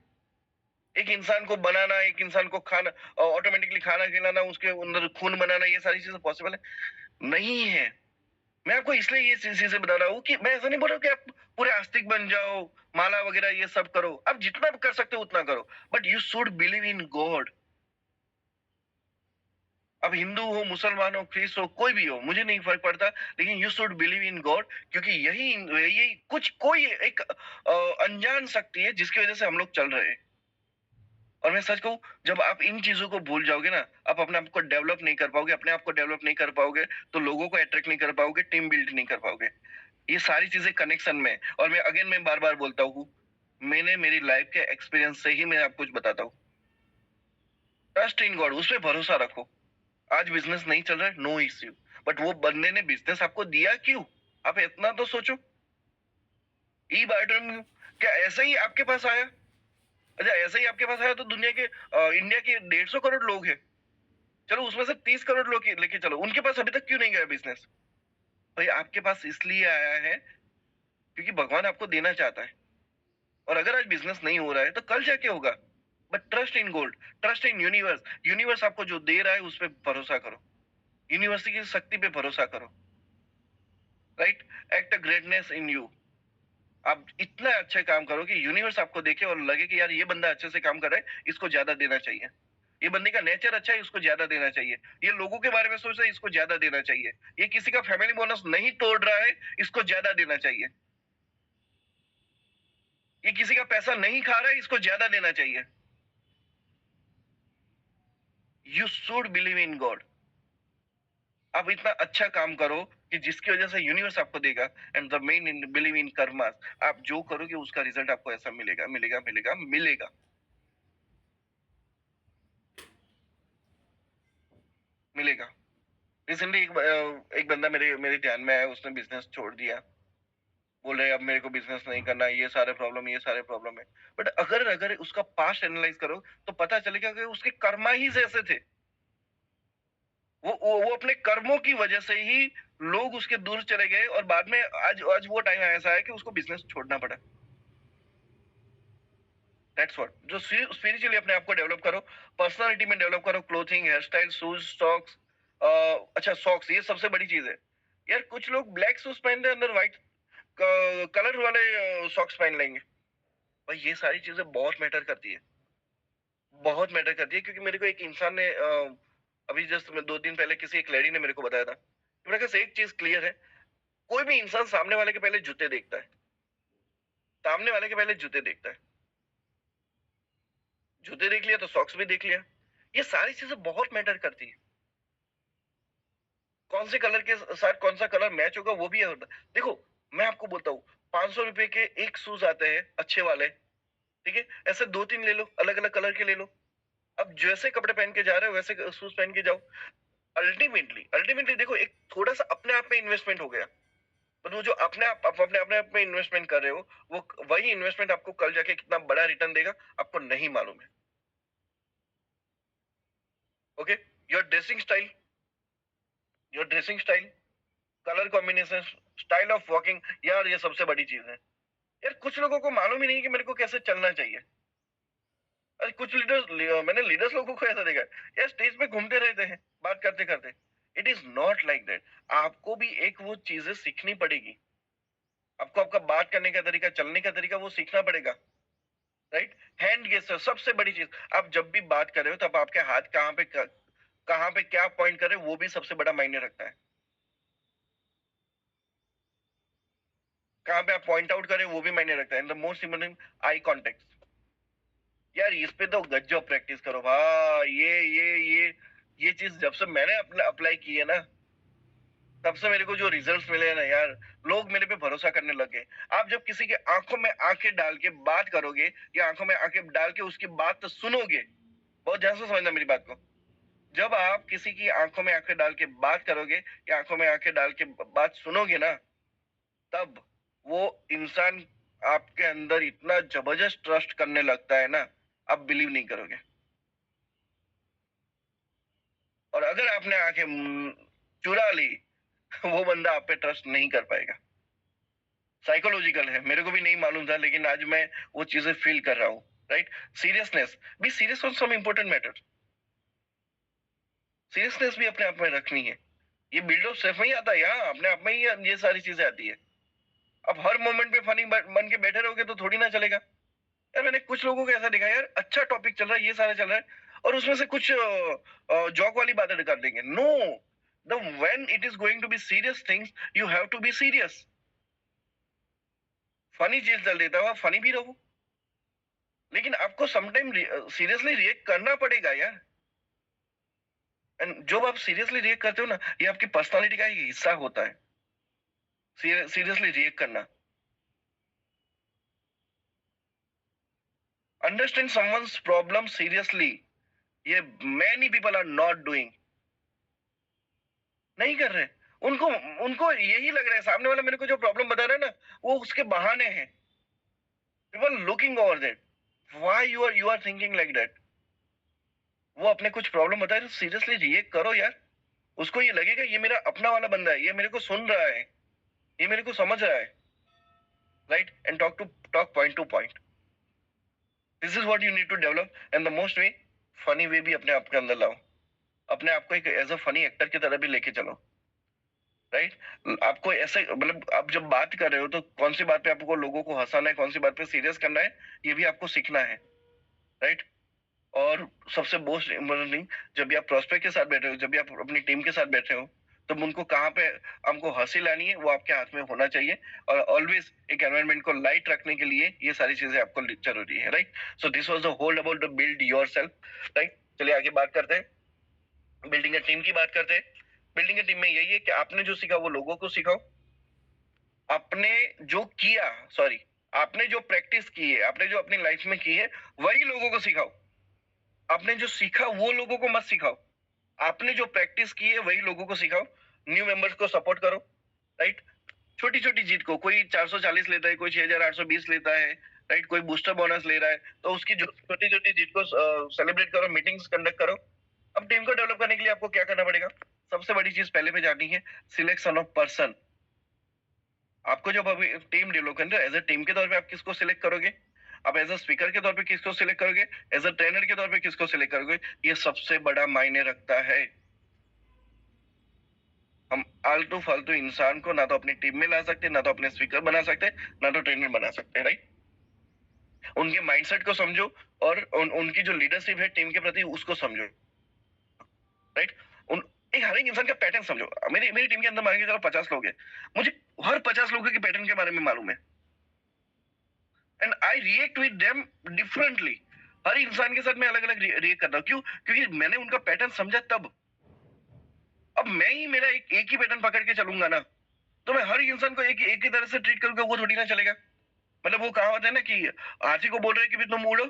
एक इंसान को बनाना, एक इंसान को खाना, ऑटोमेटिकली खाना खिलाना, उसके अंदर खून बनाना, ये सारी चीजें पॉसिबल है? नहीं है। मैं आपको इसलिए ये चीजें बता रहा हूँ कि मैं ऐसा नहीं बोल रहा हूँ कि आप पूरे आस्तिक बन जाओ, माला वगैरह ये सब करो। आप जितना कर सकते हो उतना करो, but you should believe in God. अब हिंदू हो, मुसलमान हो, ख्रिस्त हो, कोई भी हो, मुझे नहीं फर्क पड़ता, लेकिन you should believe in God. क्योंकि यही कुछ कोई एक अनजान शक्ति है जिसकी वजह से हम लोग चल रहे हैं। और मैं सच कहूँ, जब आप इन चीजों को भूल जाओगे ना, आप अपने आप को डेवलप नहीं कर पाओगे, अपने आप को डेवलप नहीं कर पाओगे, तो लोगों को अट्रैक्ट नहीं कर पाओगे, टीम बिल्ड नहीं कर पाओगे। ये सारी चीजें कनेक्शन में। और मैं बार बार बोलता हूँ, मैंने मेरी लाइफ के एक्सपीरियंस से ही मैं आपको कुछ बताता हूँ। ट्रस्ट इन गॉड, उस पर भरोसा रखो। आज बिजनेस नहीं चल रहा है, नो इश्यू, बट वो बंदे ने बिजनेस आपको दिया क्यों? आप इतना तो सोचो। ई बायोटर्म क्या ऐसा ही आपके पास आया? अच्छा, ऐसा ही आपके पास आया तो दुनिया के इंडिया के 150 करोड़ लोग हैं। चलो उसमें से 30 करोड़ लोग लेके चलो, उनके पास अभी तक क्यों नहीं गया बिजनेस? भाई आपके पास इसलिए आया है क्योंकि भगवान आपको देना चाहता है। और अगर आज बिजनेस नहीं हो रहा है तो कल जाके होगा। But trust in gold, trust in universe. Universe आपको जो दे रहा है उस पर भरोसा करो, यूनिवर्स की शक्ति पे भरोसा करो। Right? Act a greatness in you. आप इतना अच्छे काम करो कि यूनिवर्स आपको देखे और लगे कि यार ये बंदा अच्छे से काम कर रहा है, इसको ज्यादा देना चाहिए। ये बंदे का नेचर अच्छा है, इसको ज्यादा देना चाहिए। ये लोगों के बारे में सोच रहा है, इसको ज्यादा देना चाहिए। ये किसी का फैमिली बोनस नहीं तोड़ रहा है, इसको ज्यादा देना चाहिए। ये किसी का पैसा नहीं खा रहा है, इसको ज्यादा देना चाहिए। You should believe in God. आप इतना अच्छा काम करो कि जिसकी वजह से यूनिवर्स आपको देगा। And the main in believe in karmas. आप जो करोगे उसका रिजल्ट आपको ऐसा मिलेगा, मिलेगा, मिलेगा, मिलेगा, मिलेगा। रिसेंटली एक बंदा मेरे मेरे ध्यान में आया, उसने बिजनेस छोड़ दिया। बोल रहे अब मेरे को बिजनेस नहीं करना, ये सारे प्रॉब्लम, ये सारे प्रॉब्लम है। बट अगर अगर उसका पास्ट एनालाइज करो तो पता चलेगा कि उसके कर्मा ही ऐसे थे। वो अपने कर्मों की वजह से ही लोग उसके दूर चले गए, और बाद में आज आज वो टाइम ऐसा है कि उसको बिजनेस छोड़ना पड़ा। That's what. जो स्पिरिचुअली अपने आप को डेवलप करो, पर्सनालिटी में डेवलप करो, clothing, hair style, shoes, socks. अच्छा, सॉक्स ये सबसे बड़ी चीज है। यार कुछ लोग ब्लैक शूज पहनते हैं, अंदर व्हाइट कलर वाले सॉक्स पहन लेंगे। भाई ये सारी चीजें बहुत मैटर करती है, बहुत मैटर करती है। क्योंकि मेरे को एक इंसान ने अभी जस्ट 2 दिन पहले किसी एक लेडी ने मेरे को बताया था कि मेरे पास एक चीज क्लियर है। कोई भी इंसान सामने वाले के पहले जूते देखता है, सामने वाले के पहले जूते देखता है। जूते देख लिया तो सॉक्स भी देख लिया। ये सारी चीजें बहुत मैटर करती है। कौन से कलर के साथ कौन सा कलर मैच होगा वो भी होता है। देखो, मैं आपको बोलता हूँ, 500 रुपए के एक शूज आते हैं अच्छे वाले। ठीक है, ऐसे 2-3 ले लो, अलग अलग कलर के ले लो। अब जैसे कपड़े पहन के जा रहे हो वैसे शूज पहन के जाओ। अल्टीमेटली अल्टीमेटली देखो, एक थोड़ा सा अपने आप में इन्वेस्टमेंट हो गया। पर वो जो अपने आप में इन्वेस्टमेंट कर रहे हो, वो वही इन्वेस्टमेंट आपको कल जाके कितना बड़ा रिटर्न देगा आपको नहीं मालूम है। Okay? Your dressing style, your dressing style, colour combination, style of walking, यार ये सबसे बड़ी चीज है। यार कुछ लोगों को मालूम ही नहीं कि मेरे को कैसे चलना चाहिए। अरे कुछ मैंने लीडर्स लोगों को ऐसा देखा है, यार स्टेज पे घूमते रहते हैं बात करते करते। It is not like that. आपको भी एक वो चीजें सीखनी पड़ेगी। आपको आपका बात करने का तरीका, चलने का तरीका वो सीखना पड़ेगा। राइट? हैंड गेस्टर सबसे बड़ी चीज। आप जब भी बात कर रहे हो तब आपके हाथ कहाँ पे क्या पॉइंट कर रहे हो वो भी सबसे बड़ा मायने रखता है। कहाँ पे आप पॉइंट आउट करें वो भी मायने रखता है। And the most important, eye contact. यार इस पे तो गजब प्रैक्टिस करो भाई। ये चीज जब से मैंने अप्लाई की है ना, तब से मेरे को जो रिजल्ट्स मिले हैं ना यार, लोग मेरे पे भरोसा करने लग गए। आप जब किसी के आँखों में आँखें डाल के बात करोगे या आँखों में आँखें डाल के उसकी बात सुनोगे, बहुत ध्यान से समझना मेरी बात को। जब आप किसी की आँखों में आँखें डाल के बात करोगे या आँखों में आँखें डाल के बात सुनोगे ना, तब वो इंसान आपके अंदर इतना ज़बरदस्त ट्रस्ट करने लगता है ना, आप बिलीव नहीं करोगे। और अगर आपने आँखें चुरा ली, वो बंदा आप पे ट्रस्ट नहीं कर पाएगा। साइकोलॉजिकल है, मेरे को भी नहीं मालूम था लेकिन आज मैं वो चीज़ें फ़ील कर रहा हूँ, right? Seriousness, be serious on some important matter. Seriousness भी अपने आप में रखनी है। ये बिल्ड अप सिर्फ नहीं आता है, यहाँ अपने आप में ही ये सारी चीज़ें आती है। अब हर मोमेंट पे फनी बन के बैठे रहोगे तो थोड़ी ना चलेगा। यार मैंने कुछ लोगों को ऐसा देखा है, यार अच्छा टॉपिक चल रहा है, ये सारा चल रहा है और उसमें से कुछ जोक वाली बातें कर देंगे। No, the when it is going to be serious things, you have to be serious. Funny चीज चल देता है, फनी भी रहो, लेकिन आपको समटाइम सीरियसली रिएक्ट करना पड़ेगा यार। एंड जब आप सीरियसली रिएक्ट करते हो ना, ये आपकी पर्सनालिटी का एक हिस्सा होता है, सीरियसली रिएक्ट करना। अंडरस्टैंड समवन्स प्रॉब्लम सीरियसली, ये many people are not doing, नहीं कर रहे। उनको उनको यही लग रहा है सामने वाला मेरे को जो प्रॉब्लम बता रहा है ना, वो उसके बहाने हैं। People looking over that, why you are thinking like that. वो अपने कुछ प्रॉब्लम बताए तो सीरियसली रिएक्ट करो यार। उसको ये लगेगा ये मेरा अपना वाला बंदा है, ये मेरे को सुन रहा है, ये मेरे को समझ रहा है, right? And talk point to point. This is what you need to develop. And the most way, funny way भी अपने आप के अंदर लाओ। अपने आप को एक एज अ फनी एक्टर की तरह भी लेके चलो, राइट? आपको ऐसे मतलब आप जब बात कर रहे हो तो कौन सी बात पे आपको लोगों को हंसाना है, कौन सी बात पे सीरियस करना है, ये भी आपको सीखना है, राइट? और सबसे मोस्ट इम्पोर्टेंट थिंग, जब भी आप प्रोस्पेक्ट के साथ बैठे हो, जब भी आप अपनी टीम के साथ बैठे हो, तो उनको कहाँ पे हमको हंसी लानी है वो आपके हाथ में होना चाहिए। और ऑलवेज एक एनवायरनमेंट को लाइट रखने के लिए ये सारी चीजें आपको जरूरी है, right? So this was the whole about the build yourself, right? चलिए आगे बात करते हैं, बिल्डिंग अ टीम की बात करते हैं। बिल्डिंग अ टीम में यही है कि आपने जो सीखा वो लोगों को सिखाओ। आपने जो किया, सॉरी, आपने जो प्रैक्टिस की है, आपने जो अपनी लाइफ में की है, वही लोगों को सिखाओ। आपने जो सीखा वो लोगों को मत सिखाओ। आपने जो प्रैक्टिस की है वही लोगों को सिखाओ। न्यू मेंबर्स को सपोर्ट करो, राइट? छोटी छोटी जीत को, कोई 440 लेता है, कोई 6820 लेता है, राइट? कोई बूस्टर बोनस ले रहा है, तो उसकी जो छोटी छोटी जीत को सेलिब्रेट करो, मीटिंग्स कंडक्ट करो। अब टीम को डेवलप करने के लिए आपको क्या करना पड़ेगा? सबसे बड़ी चीज पहले पे जाननी है, सिलेक्शन ऑफ पर्सन। आपको जब अभी टीम डेवलप करनी है, एज ए टीम के तौर पे आप किसको सिलेक्ट करोगे? आप एज अ स्पीकर के तौर पे किसको सिलेक्ट करोगे? एज अ ट्रेनर के तौर पे किसको सिलेक्ट करोगे? ये सबसे बड़ा मायने रखता है। हम आलतू फालतू इंसान को ना तो अपनी टीम में ला सकते, ना तो अपने स्पीकर बना सकते, ना तो ट्रेनर बना सकते, राइट? उनके माइंडसेट को समझो और उनकी जो लीडरशिप है टीम के प्रति उसको समझो, राइट? उन एक हर एक इंसान का पैटर्न समझो। मेरी मेरी टीम के अंदर मान के चलो 50 लोग हैं, मुझे हर 50 लोगों के पैटर्न के बारे में मालूम है and I react with them differently. हर इंसान के साथ मैं अलग अलग रिएक्ट करता हूँ। क्यों? क्योंकि मैंने उनका पैटर्न समझा तब। अब मैं ही मेरा एक ही पैटर्न पकड़ के चलूंगा ना, तो मैं हर इंसान को एक ही तरह से ट्रीट करूंगा, वो थोड़ी ना चलेगा। मतलब वो कहावत है ना कि हाथी को बोल रहे हैं कि भी तुम उड़ो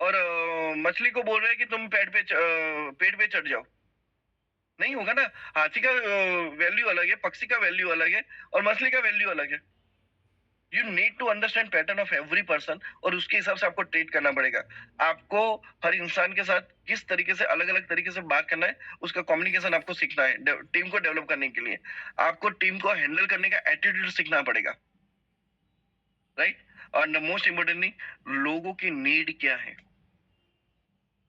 और मछली को बोल रहे हैं कि तुम पेड़ पे चढ़ जाओ। नहीं होगा ना। हाथी का वैल्यू अलग है, पक्षी का वैल्यू अलग है और मछली का वैल्यू अलग है। You need to understand pattern of every person और उसके हिसाब से आपको ट्रीट करना पड़ेगा। आपको हर इंसान के साथ किस तरीके से अलग अलग तरीके से बात करना है, उसका कम्युनिकेशन आपको सीखना है टीम को डेवलप करने के लिए। आपको टीम को हैंडल करने का एटीट्यूड सीखना पड़ेगा, राइट? और मोस्ट इम्पोर्टेंटली, लोगों की नीड क्या है,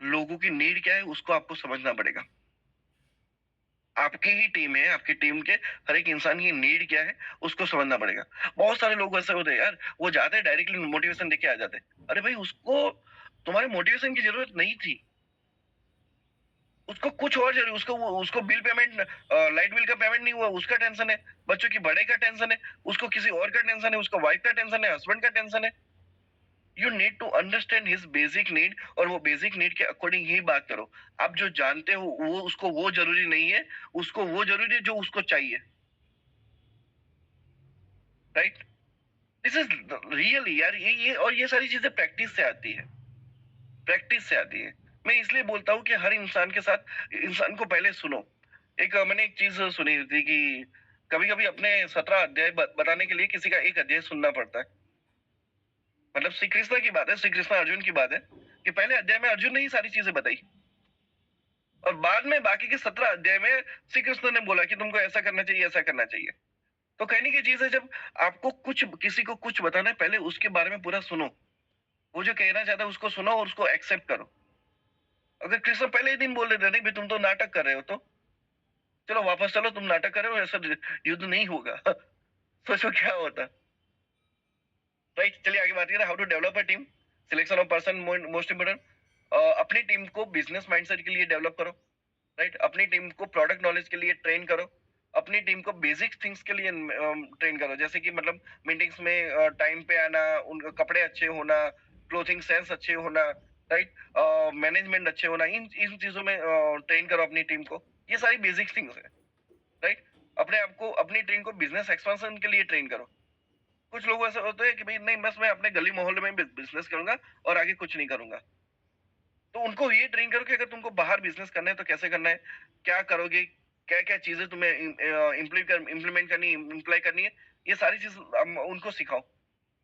लोगों की नीड क्या है उसको आपको समझना पड़ेगा। आपकी ही टीम है, आपकी टीम के हर एक इंसान की नीड क्या है उसको समझना पड़ेगा। बहुत सारे लोग ऐसे होते हैं यार, वो जाते हैं डायरेक्टली मोटिवेशन देके आ जाते हैं। अरे भाई, उसको तुम्हारे मोटिवेशन की जरूरत नहीं थी। उसको कुछ और जरूरी, उसको बिल पेमेंट, लाइट बिल का पेमेंट नहीं हुआ, उसका टेंशन है। बच्चों की पढ़ाई का टेंशन है, उसको किसी और का टेंशन है, उसको वाइफ का टेंशन है, हस्बैंड का टेंशन है। You need to understand his basic need, और वो बेसिक नीड के अकॉर्डिंग ही बात करो। आप जो जानते हो वो उसको वो जरूरी नहीं है, उसको वो जरूरी है जो उसको चाहिए। राइट? दिस इज रियली यार, ये और ये सारी चीजें प्रैक्टिस से आती है, प्रैक्टिस से आती है। मैं इसलिए बोलता हूँ कि हर इंसान के साथ इंसान को पहले सुनो। मैंने एक चीज सुनी थी कि कभी कभी अपने 17 अध्याय बताने के लिए किसी का एक अध्याय सुनना पड़ता है। मतलब श्री कृष्ण की बात है, श्री कृष्ण अर्जुन की बात है कि पहले अध्याय में अर्जुन ने ही सारी चीजें बताई, और बाद में बाकी के 17 अध्याय में श्री कृष्ण ने बोला कि तुमको ऐसा करना चाहिए, ऐसा करना चाहिए। तो कहने की चीज है, जब आपको कुछ किसी को कुछ बताना है, पहले उसके बारे में पूरा सुनो। वो जो कहना चाहता है उसको सुनो और उसको एक्सेप्ट करो। अगर कृष्ण पहले ही दिन बोल देते नहीं भाई तुम तो नाटक कर रहे हो, तो चलो वापस चलो, तुम नाटक कर रहे हो, ऐसा युद्ध नहीं होगा। सोचो क्या होता। राइट? चलिए आगे बात करें, how to develop a team. Selection of person most important. अपनी टीम को बिजनेस माइंडसेट के लिए डेवलप करो। राइट? अपनी टीम को प्रोडक्ट नॉलेज के लिए ट्रेन करो। अपनी टीम को बेसिक थिंग्स के लिए ट्रेन करो, जैसे कि मतलब मीटिंग्स में टाइम पे आना, उनके कपड़े अच्छे होना, क्लोथिंग सेंस अच्छे होना, राइट, मैनेजमेंट अच्छे होना, इन इन चीजों में ट्रेन करो अपनी टीम को। ये सारी बेसिक थिंग्स है। राइट? अपने आप को, अपनी टीम को बिजनेस एक्सपेंशन के लिए ट्रेन करो। कुछ लोग ऐसे होते हैं कि भाई नहीं, बस मैं अपने गली मोहल्ले में बिजनेस करूंगा और आगे कुछ नहीं करूंगा। तो उनको ये ट्रेन करो कि अगर तुमको बाहर बिजनेस करना है तो कैसे करना है, क्या करोगे, क्या क्या चीजें तुम्हें इम्प्लीमेंट करनी, इम्प्लाई करनी है, ये सारी चीज उनको सिखाओ।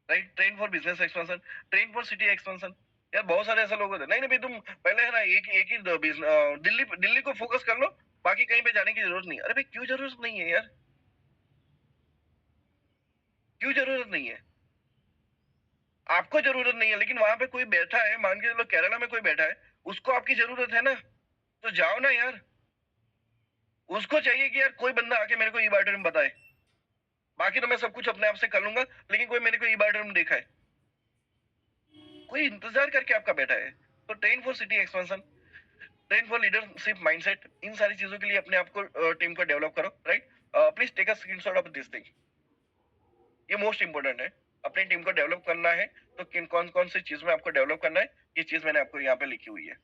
Right? Train for business expansion, train for city expansion. यार बहुत सारे ऐसे लोग होते हैं, नहीं नहीं भाई तुम पहले है ना एक ही दिल्ली दिल्ली को फोकस कर लो, बाकी कहीं पे जाने की जरूरत नहीं। अरे भाई क्यों जरूरत नहीं है यार, क्यों जरूरत नहीं है? आपको जरूरत नहीं है, लेकिन वहां पे कोई बैठा है, मान के चलो केरला में कोई बैठा है, उसको आपकी जरूरत है ना, तो जाओ ना यार। उसको चाहिए कि यार कोई बंदा आके मेरे को ई बायोडेटम बताए, बाकी तो मैं सब कुछ अपने आप से कर लूंगा, लेकिन कोई मेरे को ई बायोडेटम देखा है, कोई इंतजार करके आपका बैठा है। तो train for city expansion, train for leadership mindset, इन सारी चीजों के लिए अपने आप को, टीम को डेवलप करो। Right? Please take a screenshot of this thing. ये मोस्ट इंपोर्टेंट है। अपनी टीम को डेवलप करना है तो किन कौन कौन सी चीज में आपको डेवलप करना है, ये चीज मैंने आपको यहाँ पे लिखी हुई है।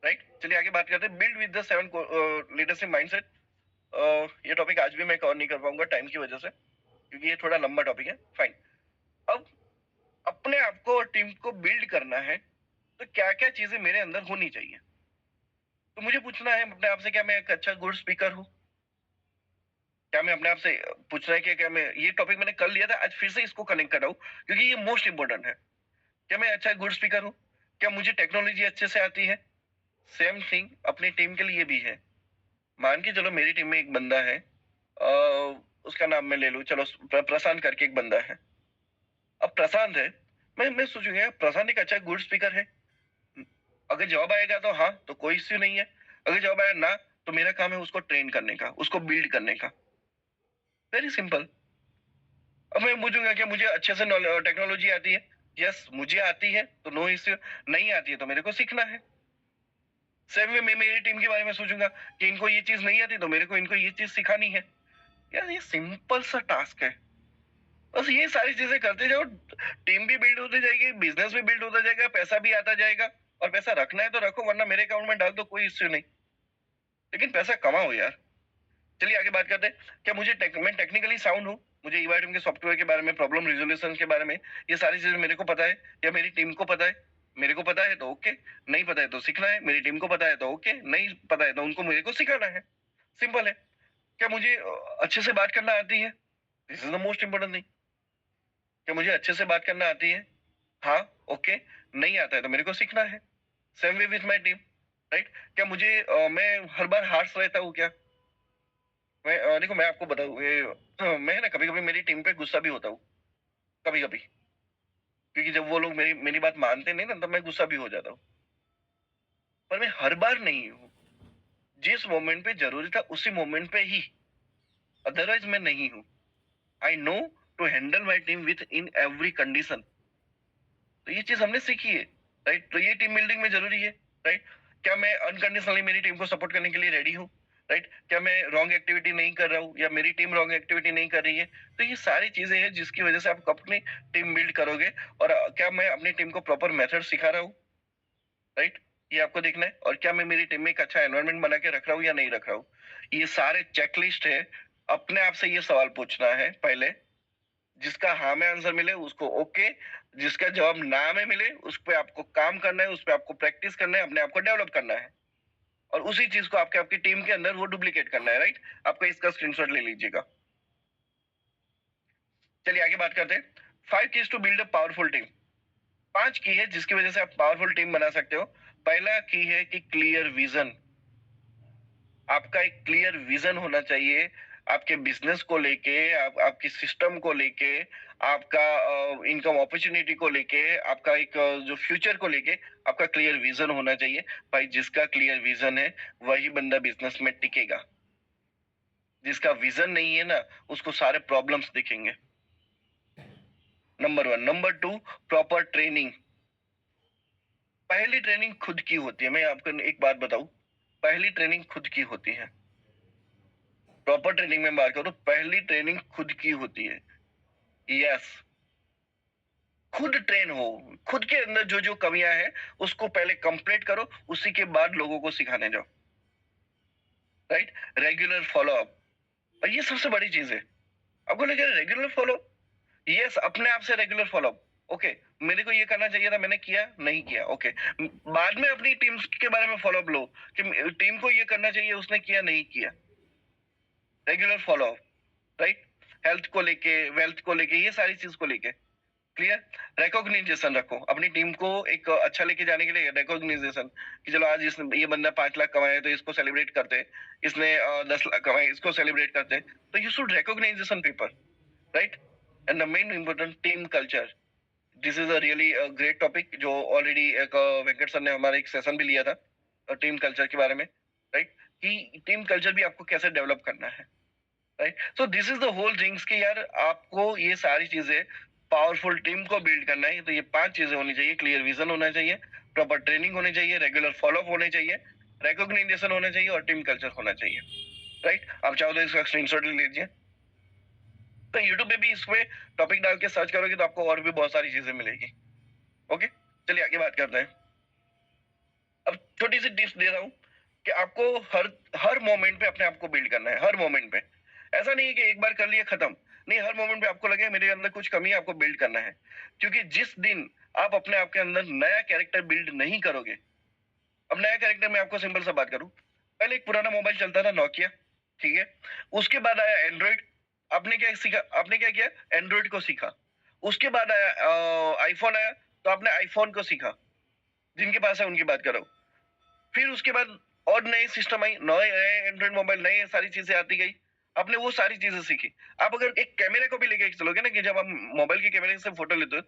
राइट? चलिए आगे बात करते हैं, build with the 7 leadership mindset. ये टॉपिक आज भी मैं कवर नहीं कर पाऊंगा टाइम की वजह से, क्योंकि ये थोड़ा लंबा टॉपिक है। फाइन। अब अपने आप को और टीम को बिल्ड करना है, तो क्या क्या चीजें मेरे अंदर होनी चाहिए। तो मुझे पूछना है अपने आप से, क्या मैं एक अच्छा गुड स्पीकर हूँ? क्या मैं अपने आप से पूछना है कि क्या मैं, ये टॉपिक मैंने कर लिया था, आज फिर से इसको कनेक्ट कर रहा हूँ क्योंकि ये मोस्ट इंपोर्टेंट है। क्या मैं अच्छा गुड स्पीकर हूँ? क्या मुझे टेक्नोलॉजी अच्छे से आती है? सेम थिंग अपनी टीम के लिए भी है। मान के चलो मेरी टीम में एक बंदा है, उसका नाम मैं ले लूं, चलो प्रशांत करके एक बंदा है। अब प्रशांत है, मैं सोचूंगा यार, प्रशांत एक अच्छा गुड स्पीकर है। अगर जवाब आएगा तो हाँ, तो कोई इश्यू नहीं है। अगर जवाब आया ना, तो मेरा काम है उसको ट्रेन करने का, उसको बिल्ड करने का। Very simple. अब मैं पूछूंगा क्या मुझे अच्छे से टेक्नोलॉजी आती है? यस मुझे आती है, तो नो इश्यू। नहीं आती है तो मेरे को सीखना है। सेम वे मैं मेरी टीम के बारे में सोचूंगा कि इनको ये चीज नहीं आती, तो मेरे को इनको ये चीज सिखानी है। यार ये सिंपल सा टास्क है। बस ये सारी चीजें करते जाओ, टीम भी बिल्ड होती जाएगी, बिजनेस भी बिल्ड होता जाएगा, पैसा भी आता जाएगा। और पैसा रखना है तो रखो, वरना मेरे अकाउंट में डाल दो, कोई इश्यू नहीं। लेकिन पैसा कमाओ यार। चलिए आगे बात करते हैं, क्या मैं टेक्निकली साउंड हूँ? मुझे ईवाइटम के सॉफ्टवेयर के बारे में, प्रॉब्लम रिजोल्यूशन के बारे में, ये सारी चीजें मेरे को पता है, या मेरी टीम को पता है? मेरे को पता है तो ओके, नहीं पता है तो सीखना है। मेरी टीम को पता है तो ओके, नहीं पता है तो उनको मेरे को सिखाना है। सिंपल है। क्या मुझे अच्छे से बात करना आती है? This is the most important thing. क्या मुझे अच्छे से बात करना आती है? हाँ, ओके। नहीं आता है तो मेरे को सीखना है। Same way with my team. Right? क्या मैं हर बार हार्श रहता हूँ क्या? देखो मैं आपको बताऊँ, मैं ना कभी कभी मेरी टीम पे गुस्सा भी होता हूँ, कभी कभी। क्योंकि जब वो लोग मेरी मेरी बात मानते नहीं ना, तब मैं गुस्सा भी हो जाता हूँ। पर मैं हर बार नहीं हूँ। जिस मोमेंट पे जरूरी था उसी मोमेंट पे ही, अदरवाइज मैं नहीं हूँ। I know to handle my team with in every condition. तो ये चीज हमने सीखी है। राइट? तो ये टीम बिल्डिंग में जरूरी है। राइट? क्या मैं अनकंडीशनली मेरी टीम को सपोर्ट करने के लिए रेडी हूँ? राइट? क्या मैं रॉन्ग एक्टिविटी नहीं कर रहा हूँ या मेरी टीम रॉन्ग एक्टिविटी नहीं कर रही है? तो ये सारी चीजें हैं जिसकी वजह से आप अपनी टीम बिल्ड करोगे। और क्या मैं अपनी टीम को प्रॉपर मेथड सिखा रहा हूँ, राइट? ये आपको देखना है। और क्या मैं मेरी टीम में एक अच्छा एनवायरनमेंट बना के रख रहा हूँ या नहीं रख रहा हूँ? ये सारे चेकलिस्ट है। अपने आप से ये सवाल पूछना है पहले। जिसका हाँ में आंसर मिले उसको ओके, जिसका जवाब ना में मिले उस पे आपको काम करना है, उस पे आपको प्रैक्टिस करना है, अपने आप को डेवलप करना है। और उसी चीज को आपके आपकी टीम के अंदर वो डुप्लीकेट करना है, राइट? आपको इसका स्क्रीनशॉट ले लीजिएगा। चलिए आगे बात करते हैं। 5 keys to build a powerful team. 5 की है जिसकी वजह से आप पावरफुल टीम बना सकते हो। पहला की है कि क्लियर विजन। आपका एक क्लियर विजन होना चाहिए आपके बिजनेस को लेके, आपकी सिस्टम को लेके, आपका इनकम अपॉर्चुनिटी को लेके, आपका एक जो फ्यूचर को लेके आपका क्लियर विजन होना चाहिए। भाई जिसका क्लियर विजन है वही बंदा बिजनेस में टिकेगा। जिसका विजन नहीं है ना उसको सारे प्रॉब्लम्स दिखेंगे। नंबर 1। Number 2, proper training. पहली ट्रेनिंग खुद की होती है। मैं आपको एक बात बताऊं, पहली ट्रेनिंग खुद की होती है। प्रॉपर ट्रेनिंग में बात करूं, पहली ट्रेनिंग खुद की होती है। यस, खुद ट्रेन हो। खुद के अंदर जो जो कमियां हैं उसको पहले कंप्लीट करो, उसी के बाद लोगों को सिखाने जाओ। राइट? रेगुलर फॉलो अप, और ये सबसे बड़ी चीज है। आपको लगे रेगुलर फॉलो, यस, अपने आप से रेगुलर फॉलो अप। ओके, मेरे को ये करना चाहिए था, मैंने किया नहीं किया, ओके। बाद में अपनी टीम के बारे में फॉलो अप लो कि टीम को ये करना चाहिए, उसने किया नहीं किया। Regular follow up, right? Health को लेके, वेल्थ को लेके, ये सारी चीज को लेके। क्लियर? रिकॉग्निजेशन रखो अपनी टीम को एक अच्छा लेके जाने के लिए। रिकॉग्निजेशन कि चलो आज इसने, ये बंदा 5 लाख कमाया तो इसको सेलिब्रेट करते हैं, इसने 10 लाख कमाए इसको सेलिब्रेट करते हैं। तो you should recognisation people, right? And the main important, team culture. This is a really great topic जो ऑलरेडी एक वेंकट सर ने हमारा एक सेशन भी लिया था टीम कल्चर के बारे में, राइट? कि टीम कल्चर भी आपको कैसे डेवलप करना है, right? So this is the whole things कि यार आपको ये सारी चीजें, पावरफुल टीम को बिल्ड करना है तो ये 5 चीजें होनी चाहिए। क्लियर विजन होना चाहिए, प्रॉपर ट्रेनिंग होनी चाहिए, रेगुलर फॉलोअप होने चाहिए, रिकॉग्निशन होना चाहिए और टीम कल्चर होना चाहिए, राइट? आप चाहो तो इसका स्क्रीनशॉट ले लीजिए। तो यूट्यूब पे भी इसमें टॉपिक डाल के सर्च करोगे तो आपको और भी बहुत सारी चीजें मिलेगी। ओके, चलिए आगे बात करते हैं। अब छोटी सी टिप्स दे रहा हूँ कि आपको हर हर मोमेंट पे अपने आप को बिल्ड करना है। हर मोमेंट पे, ऐसा नहीं है कि एक बार कर लिया खत्म। नहीं, हर मोमेंट पे आपको लगे मेरे अंदर कुछ कमी है, आपको बिल्ड करना है। क्योंकि जिस दिन आप अपने आप के अंदर नया कैरेक्टर बिल्ड नहीं करोगे, अब नया कैरेक्टर मैं आपको सिंपल सा बात करूं, पहले एक पुराना मोबाइल चलता था नोकिया, ठीक है? उसके बाद आया एंड्रॉइड। आपने क्या सीखा? आपने क्या किया? एंड्रॉइड को सीखा। उसके बाद आया आईफोन आया, तो आपने आईफोन को सीखा। जिनके पास है उनकी बात करो। फिर उसके बाद और नए सिस्टम आई, नए नए एंड्रॉइड मोबाइल, नई सारी चीजें आती गई। आपने वो सारी चीजें सीखी। आप अगर एक कैमरे को भी लेके चलोगे ना, कि जब हम मोबाइल के कैमरे से फोटो लेते हो,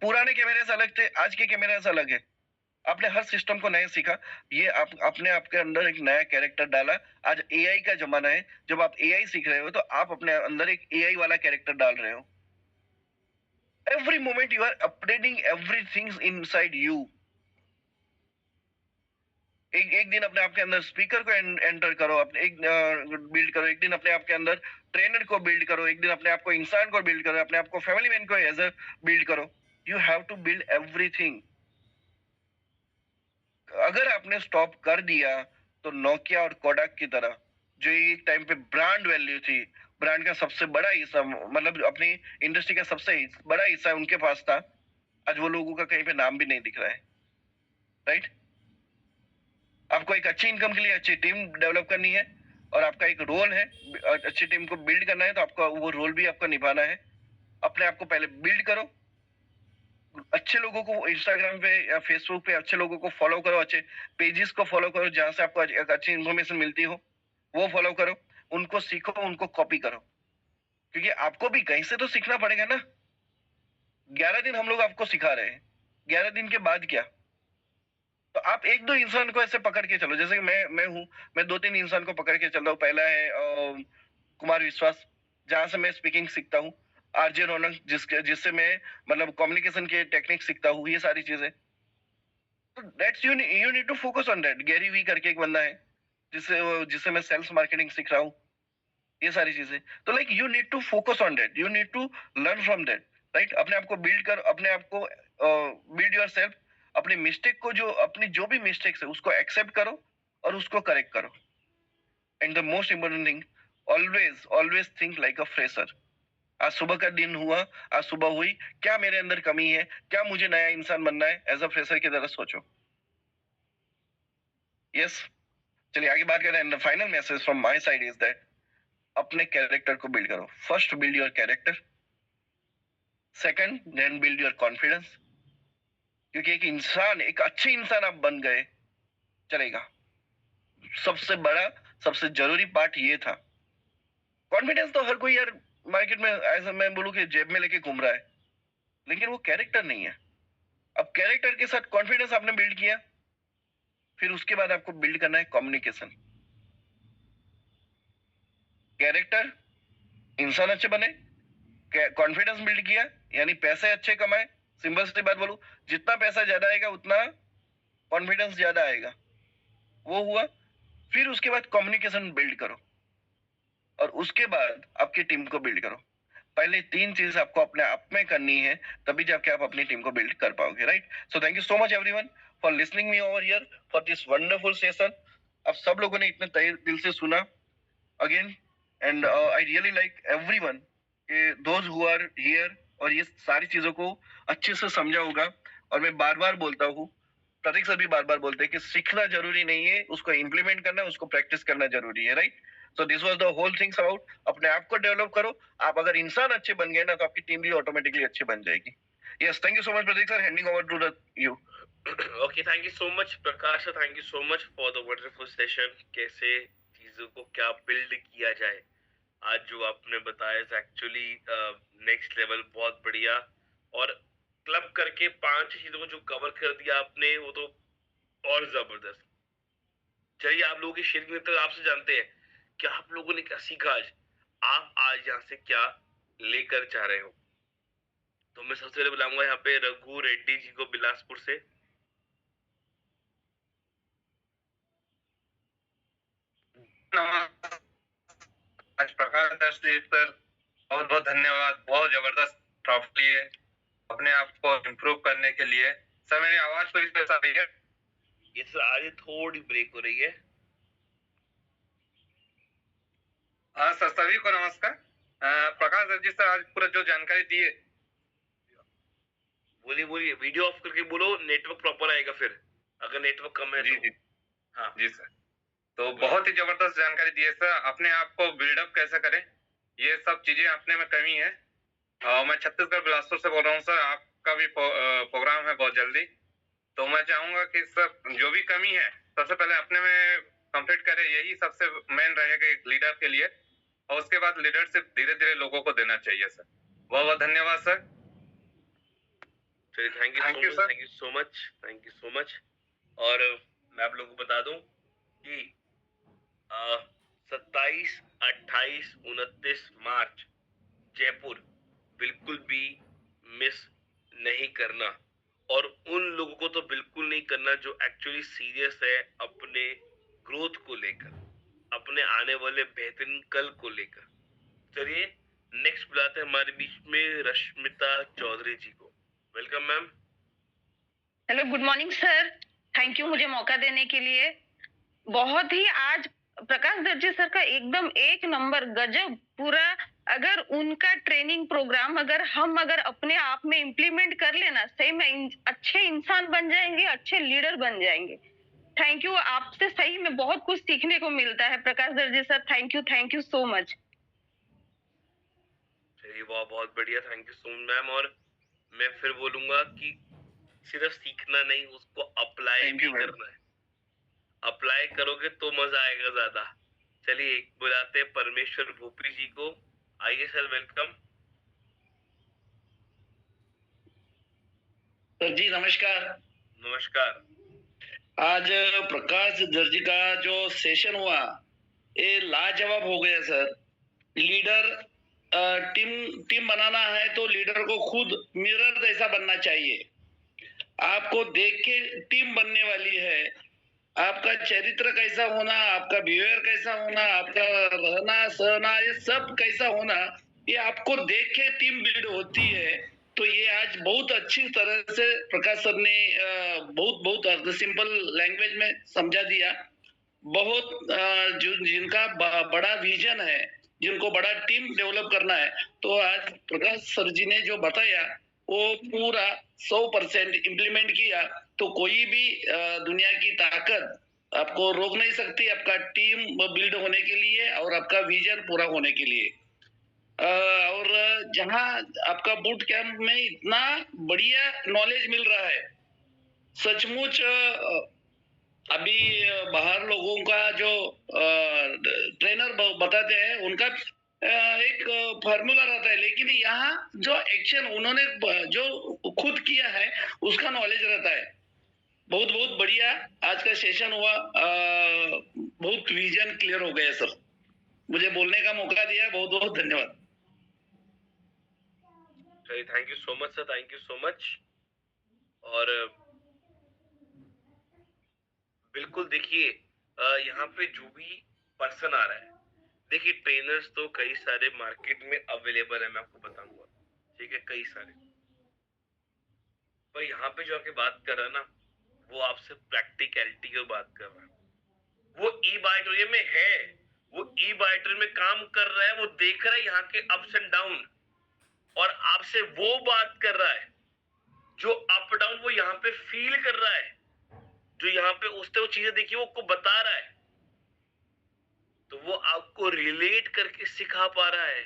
पुराने कैमरे से अलग थे, आज के कैमरे से अलग है। आपने हर सिस्टम को नया सीखा। ये आप अपने आपके अंदर एक नया कैरेक्टर डाला। आज एआई का जमाना है। जब आप एआई सीख रहे हो तो आप अपने अंदर एक एआई वाला कैरेक्टर डाल रहे हो। Every moment you are updating everything inside you. एक एक दिन अपने आप के अंदर स्पीकर को एंटर करो, अपने एक बिल्ड करो। एक दिन अपने आप के अंदर ट्रेनर को बिल्ड करो, एक दिन अपने आप को इंसान को बिल्ड करो, अपने आप को फैमिली मैन को एज अ बिल्ड करो। You have to build everything. अगर आपने स्टॉप कर दिया तो नोकिया और कोडाक की तरह, जो एक टाइम पे ब्रांड वैल्यू थी, ब्रांड का सबसे बड़ा हिस्सा, मतलब अपनी इंडस्ट्री का सबसे बड़ा हिस्सा उनके पास था, आज वो लोगों का कहीं पे नाम भी नहीं दिख रहा है, राइट? आपको एक अच्छी इनकम के लिए अच्छी टीम डेवलप करनी है और आपका एक रोल है अच्छी टीम को बिल्ड करना है, तो आपका वो रोल भी आपका निभाना है। अपने आप को पहले बिल्ड करो। अच्छे लोगों को इंस्टाग्राम पे या फेसबुक पे अच्छे लोगों को फॉलो करो, अच्छे पेजेस को फॉलो करो जहां से आपको एक अच्छी इन्फॉर्मेशन मिलती हो, वो फॉलो करो। उनको सीखो, उनको कॉपी करो, क्योंकि आपको भी कहीं से तो सीखना पड़ेगा ना। 11 दिन हम लोग आपको सिखा रहे हैं, 11 दिन के बाद क्या? तो आप एक दो इंसान को ऐसे पकड़ के चलो, जैसे कि मैं हूँ, मैं 2-3 इंसान को पकड़ के चल रहा हूँ। पहला है कुमार विश्वास, जहां से मैं स्पीकिंग सीखता हूँ। आरजे रौनक, जिससे मैं मतलब कम्युनिकेशन के टेक्निक सीखता हूँ, ये सारी चीजें। तो that's you need to focus on that. Gary Vee करके एक बंदा है, जिससे मैं सेल्स मार्केटिंग सीख रहा हूँ, ये सारी चीजें। तो like you need to focus on that, you need to learn from that, right? अपने आप को बिल्ड कर, अपने आप को बिल्ड योर सेल्फ। अपनी मिस्टेक को, अपनी जो भी मिस्टेक्स है उसको एक्सेप्ट करो और उसको करेक्ट करो। And the most important thing, always always think like a fresher. आज सुबह का दिन हुआ, आज सुबह हुई, क्या मेरे अंदर कमी है, क्या मुझे नया इंसान बनना है, एज अ फ्रेशर की तरह सोचो। यस, चलिए आगे बात करें। And the final message from my side is that अपने कैरेक्टर को बिल्ड करो। First build your character, second then build your confidence. क्योंकि एक इंसान, एक अच्छे इंसान आप बन गए, चलेगा। सबसे बड़ा, सबसे जरूरी पार्ट ये था। कॉन्फिडेंस तो हर कोई यार मार्केट में, ऐसा मैं बोलूं कि जेब में लेके घूम रहा है, लेकिन वो कैरेक्टर नहीं है। अब कैरेक्टर के साथ कॉन्फिडेंस आपने बिल्ड किया, फिर उसके बाद आपको बिल्ड करना है कम्युनिकेशन। कैरेक्टर, इंसान अच्छे बने, कॉन्फिडेंस बिल्ड किया, यानी पैसे अच्छे कमाए। सिंपल सी बात बोलूं, जितना पैसा ज्यादा आएगा उतना कॉन्फिडेंस ज्यादा आएगा, वो हुआ। फिर उसके बाद कम्युनिकेशन बिल्ड करो और उसके बाद आपकी टीम को बिल्ड करो। पहले तीन चीज आपको अपने आप में करनी है, तभी जाके आप अपनी टीम को बिल्ड कर पाओगे, right? So thank you so much everyone for listening me over here for this wonderful session. आप सब लोगों ने इतने तहे दिल से सुना again, and I really like everyone, those who are here, और ये सारी चीजों को अच्छे से समझा होगा। और मैं बार बार बोलता हूँ, प्रतीक सर भी बार बार बोलते हैं कि सीखना जरूरी नहीं है, उसको इम्प्लीमेंट करना, उसको प्रैक्टिस करना जरूरी है, right? So this was the whole things about अपने आप को डेवलप करो। आप अगर इंसान अच्छे बन गए ना, तो आपकी टीम भी ऑटोमेटिकली अच्छी बन जाएगी। Yes, thank you so much Pratik sir, handing over to the you. Okay, thank you so much Prakash, thank you so much for the wonderful session. कैसे चीजों को क्या बिल्ड किया जाए, आज जो आपने बताया एक्चुअली नेक्स्ट लेवल, बहुत बढ़िया। और क्लब करके 5 चीजों को जो कवर कर दिया आपने, वो तो और जबरदस्त। चलिए आप लोगों की शेयरिंग में तो आपसे जानते हैं कि आप लोगों ने क्या सीखा आज, आप आज यहाँ से क्या लेकर जा रहे हो। तो मैं सबसे पहले बुलाऊंगा यहाँ पे रघु रेड्डी जी को बिलासपुर से। आज प्रकाश दर्श सर, बहुत बहुत धन्यवाद। बहुत जबरदस्त ट्रॉफी है अपने आप को इम्प्रूव करने के लिए। सर मेरी आवाज पूरी तरह से आ रही है? ये सर आज थोड़ी ब्रेक हो रही है। हाँ सर, सभी को नमस्कार। प्रकाश दर्श जी सर, आज पूरा जो जानकारी दी है, बोलिए बोलिए, वीडियो ऑफ करके बोलो, नेटवर्क प्रॉपर आएगा फिर, अगर नेटवर्क कम है जी तो। जी हाँ जी सर, तो बहुत ही जबरदस्त जानकारी दी है सर। अपने आप को बिल्डअप कैसे करें, ये सब चीजें अपने में कमी है। मैं छत्तीसगढ़ बिलासपुर से बोल रहा हूँ सर। आपका भी प्रोग्राम है बहुत जल्दी, तो मैं चाहूंगा कि सर जो भी कमी है सबसे पहले अपने में कंप्लीट करें, यही सबसे मेन रहेगा एक लीडर के लिए। और उसके बाद लीडरशिप धीरे धीरे लोगों को देना चाहिए सर। बहुत बहुत धन्यवाद सर। चलिए, thank you so much, thank you so much, thank you so much. और मैं आप लोगों को बता दूं कि 27, 28, 29 मार्च जयपुर बिल्कुल भी मिस नहीं करना। और उन लोगों को तो बिल्कुल नहीं करना जो एक्चुअली सीरियस है अपने ग्रोथ को लेकर, अपने आने वाले बेहतरीन कल को लेकर। चलिए नेक्स्ट बुलाते हैं हमारे बीच में रश्मिता चौधरी जी को। Welcome ma'am. Hello, good morning sir. Thank you मुझे मौका देने के लिए। बहुत ही आज प्रकाश दर्जी सर का एकदम एक नंबर गजब पूरा। अगर उनका ट्रेनिंग प्रोग्राम अगर अपने आप में इम्प्लीमेंट कर लेना, सही में अच्छे इंसान बन जाएंगे, अच्छे लीडर बन जाएंगे। थैंक यू, आपसे सही में बहुत कुछ सीखने को मिलता है प्रकाश दर्जी sir. Thank you so much. चलिए बहुत बढ़िया, thank you so much ma'am. और मैं फिर बोलूंगा कि सिर्फ सीखना नहीं, उसको अप्लाई भी करना है। अप्लाई करोगे तो मजा आएगा ज्यादा। चलिए एक बुलाते हैं परमेश्वर भूपी जी को। आइए सर, वेलकम। सर जी नमस्कार। नमस्कार। आज प्रकाश दर्जी का जो सेशन हुआ, ये लाजवाब हो गया सर। लीडर टीम बनाना है तो लीडर को खुद मिरर जैसा बनना चाहिए। आपको देख के टीम बनने वाली है, आपका चरित्र कैसा होना, आपका बिहेवियर कैसा होना, आपका रहना सहना, ये सब कैसा होना, ये आपको देख के टीम बिल्ड होती है। तो ये आज बहुत अच्छी तरह से प्रकाश सर ने बहुत बहुत सिंपल लैंग्वेज में समझा दिया। बहुत जो जिनका बड़ा विजन है, जिनको बड़ा टीम डेवलप करना है, तो आज प्रकाश सर जी ने जो बताया वो पूरा 100% इम्प्लीमेंट किया। तो कोई भी दुनिया की ताकत आपको रोक नहीं सकती आपका टीम बिल्ड होने के लिए और आपका विजन पूरा होने के लिए। और जहां आपका बूट कैंप में इतना बढ़िया नॉलेज मिल रहा है, सचमुच अभी बाहर लोगों का जो ट्रेनर बताते हैं उनका एक फार्मूला रहता है, लेकिन यहाँ जो एक्शन उन्होंने जो खुद किया है उसका नॉलेज रहता है। बहुत बहुत बढ़िया आज का सेशन हुआ। बहुत विजन क्लियर हो गया सर। मुझे बोलने का मौका दिया, बहुत बहुत धन्यवाद। Thank you so much sir, thank you so much. और बिल्कुल देखिए, यहाँ पे जो भी पर्सन आ रहा है, देखिए ट्रेनर्स तो कई सारे मार्केट में अवेलेबल है, मैं आपको बताऊंगा, ठीक है, कई सारे। पर यहाँ पे जो आके बात कर रहा है ना, वो आपसे प्रैक्टिकलिटी की बात कर रहा है। वो ई बाइटोरियम में है, वो ई बाइटोरियम में काम कर रहा है, वो देख रहा है यहाँ के अप्स एंड डाउन, और आपसे वो बात कर रहा है जो अप डाउन वो यहाँ पे फील कर रहा है, जो यहाँ पे उसने वो चीजें देखी वो आपको बता रहा है, तो वो आपको रिलेट करके सिखा पा रहा है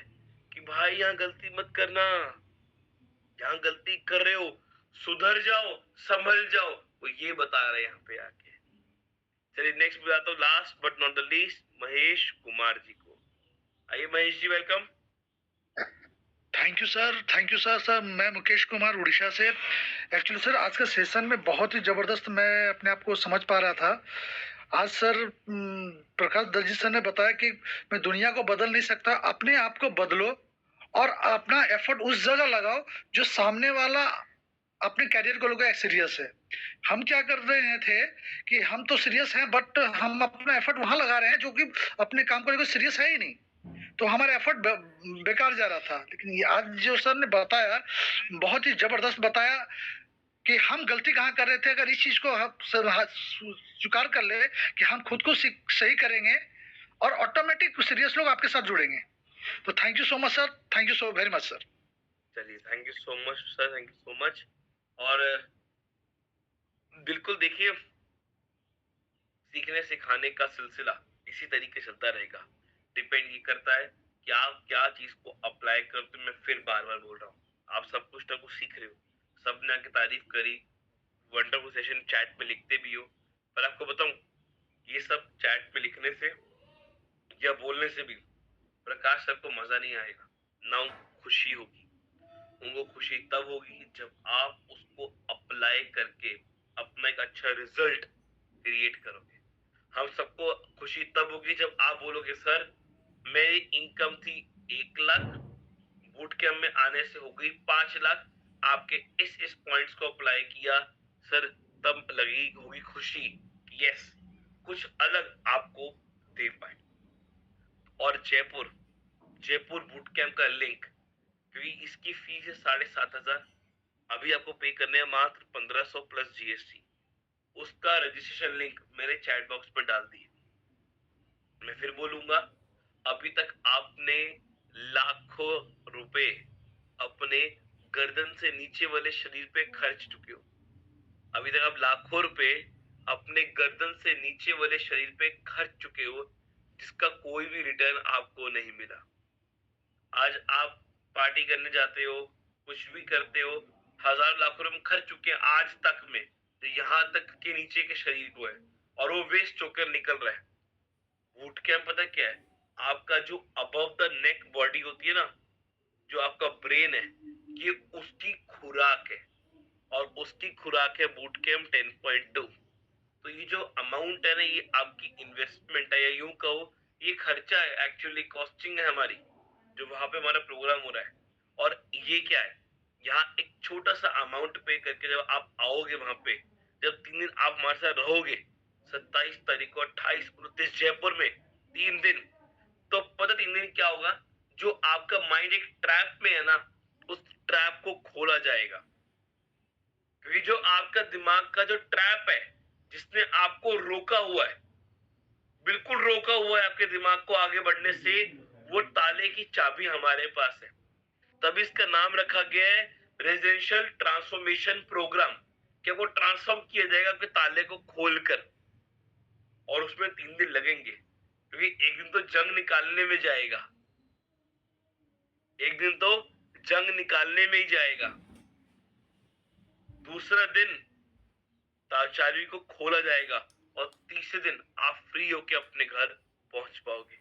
कि भाई यहाँ गलती मत करना, यहाँ गलती कर रहे हो, सुधर जाओ, संभल जाओ, वो ये बता रहे हैं यहाँ पे आके। चलिए नेक्स्ट बताता हूँ, last but not the least, Mahesh Kumar ji को। आइए Mahesh ji, welcome. Thank you sir, thank you sir. Sir मैं मुकेश कुमार उड़ीसा से। एक्चुअली सर आज का सेशन में बहुत ही जबरदस्त मैं अपने आप को समझ पा रहा था। आज सर प्रकाश दर्जी सर ने बताया कि मैं दुनिया को बदल नहीं सकता, अपने आप को बदलो और अपना एफर्ट उस जगह लगाओ जो सामने वाला अपने कैरियर को लेकर सीरियस है। हम क्या कर रहे थे कि हम तो सीरियस हैं बट हम अपना एफर्ट वहां लगा रहे हैं जो कि अपने काम को लेकर सीरियस है ही नहीं, तो हमारा एफर्ट बेकार जा रहा था। लेकिन ये आज जो सर ने बताया बहुत ही जबरदस्त बताया कि हम गलती कहाँ कर रहे थे। अगर इस चीज को हम स्वीकार कर ले कि हम खुद को सही करेंगे और ऑटोमेटिक सीरियस लोग आपके साथ जुड़ेंगे। तो thank you so much sir, thank you so very much sir. चलिए thank you so much sir, thank you so much. और बिल्कुल देखिए, सीखने सिखाने का सिलसिला इसी तरीके चलता रहेगा। डिपेंड ये करता है कि आप क्या चीज को अप्लाई करते। मैं फिर बार बार बोल रहा हूँ, आप सब कुछ ना कुछ सीख रहे हो, सबने आके तारीफ करी, वंडरफुल सेशन चैट में लिखते भी हो, पर आपको बताऊं, ये सब चैट में लिखने से या बोलने से भी प्रकाश सर को मजा नहीं आएगा, ना उनको खुशी होगी। उनको खुशी तब होगी जब आप उसको अप्लाई करके अपना एक अच्छा रिजल्ट क्रिएट करोगे। हम सबको खुशी तब होगी जब आप बोलोगे सर मेरी इनकम थी 1 लाख, बूट कैंप में आने से हो गई 5 लाख, आपके इस पॉइंट्स को अप्लाई किया सर, तब लगी होगी खुशी कि यस कुछ अलग आपको दे पाए। और जयपुर बूट कैंप का लिंक, क्योंकि इसकी फीस है 7,500, अभी आपको पे करने हैं मात्र 1500 प्लस जीएसटी। उसका रजिस्ट्रेशन लिंक मैंने चैट बॉक्स में डाल दिए। मैं फिर बोलूंगा, अभी तक आपने लाखों रुपए अपने गर्दन से नीचे वाले शरीर पे खर्च चुके हो। अभी तक आप लाखों रुपए अपने गर्दन से नीचे वाले शरीर पे खर्च चुके हो, जिसका कोई भी रिटर्न आपको नहीं मिला। आज आप पार्टी करने जाते हो, कुछ भी करते हो, हजार लाखों रुपए खर्च चुके हैं आज तक में, तो यहाँ तक के नीचे के शरीर को है, और वो वेस्ट होकर निकल रहा है। बूट कैंप पता क्या है, आपका जो अबव द नेक बॉडी होती है ना, जो आपका ब्रेन है, ये उसकी खुराक है, और उसकी खुराक है बूट कैंप 10.2। तो ये जो अमाउंट है ना, ये आपकी इन्वेस्टमेंट है, या यूं कहो ये खर्चा है, एक्चुअली कॉस्टिंग है हमारी, जो वहां पे हमारा प्रोग्राम हो रहा है। और ये क्या है, यहाँ एक छोटा सा अमाउंट पे करके जब आप आओगे वहां पे, जब 3 दिन आप हमारे साथ रहोगे, 27 तारीख को 28, 29 जयपुर में 3 दिन। तो पता 3 दिन क्या होगा, जो आपका माइंड एक ट्रैप में है ना, उस ट्रैप को खोला जाएगा। क्योंकि जो आपका दिमाग का जो ट्रैप है, जिसने आपको रोका हुआ है, बिल्कुल रोका हुआ है आपके दिमाग को आगे बढ़ने से, वो ताले की चाबी हमारे पास है। तभी इसका नाम रखा गया है रेजिडेंशियल ट्रांसफॉर्मेशन प्रोग्राम, कि वो ट्रांसफॉर्म किया जाएगा आपके ताले को खोलकर। और उसमें 3 दिन लगेंगे, क्योंकि एक दिन तो जंग निकालने में जाएगा, एक दिन तो जंग निकालने में ही जाएगा, दूसरा दिन चाबी को खोला जाएगा, और तीसरे दिन आप फ्री होके अपने घर पहुंच पाओगे।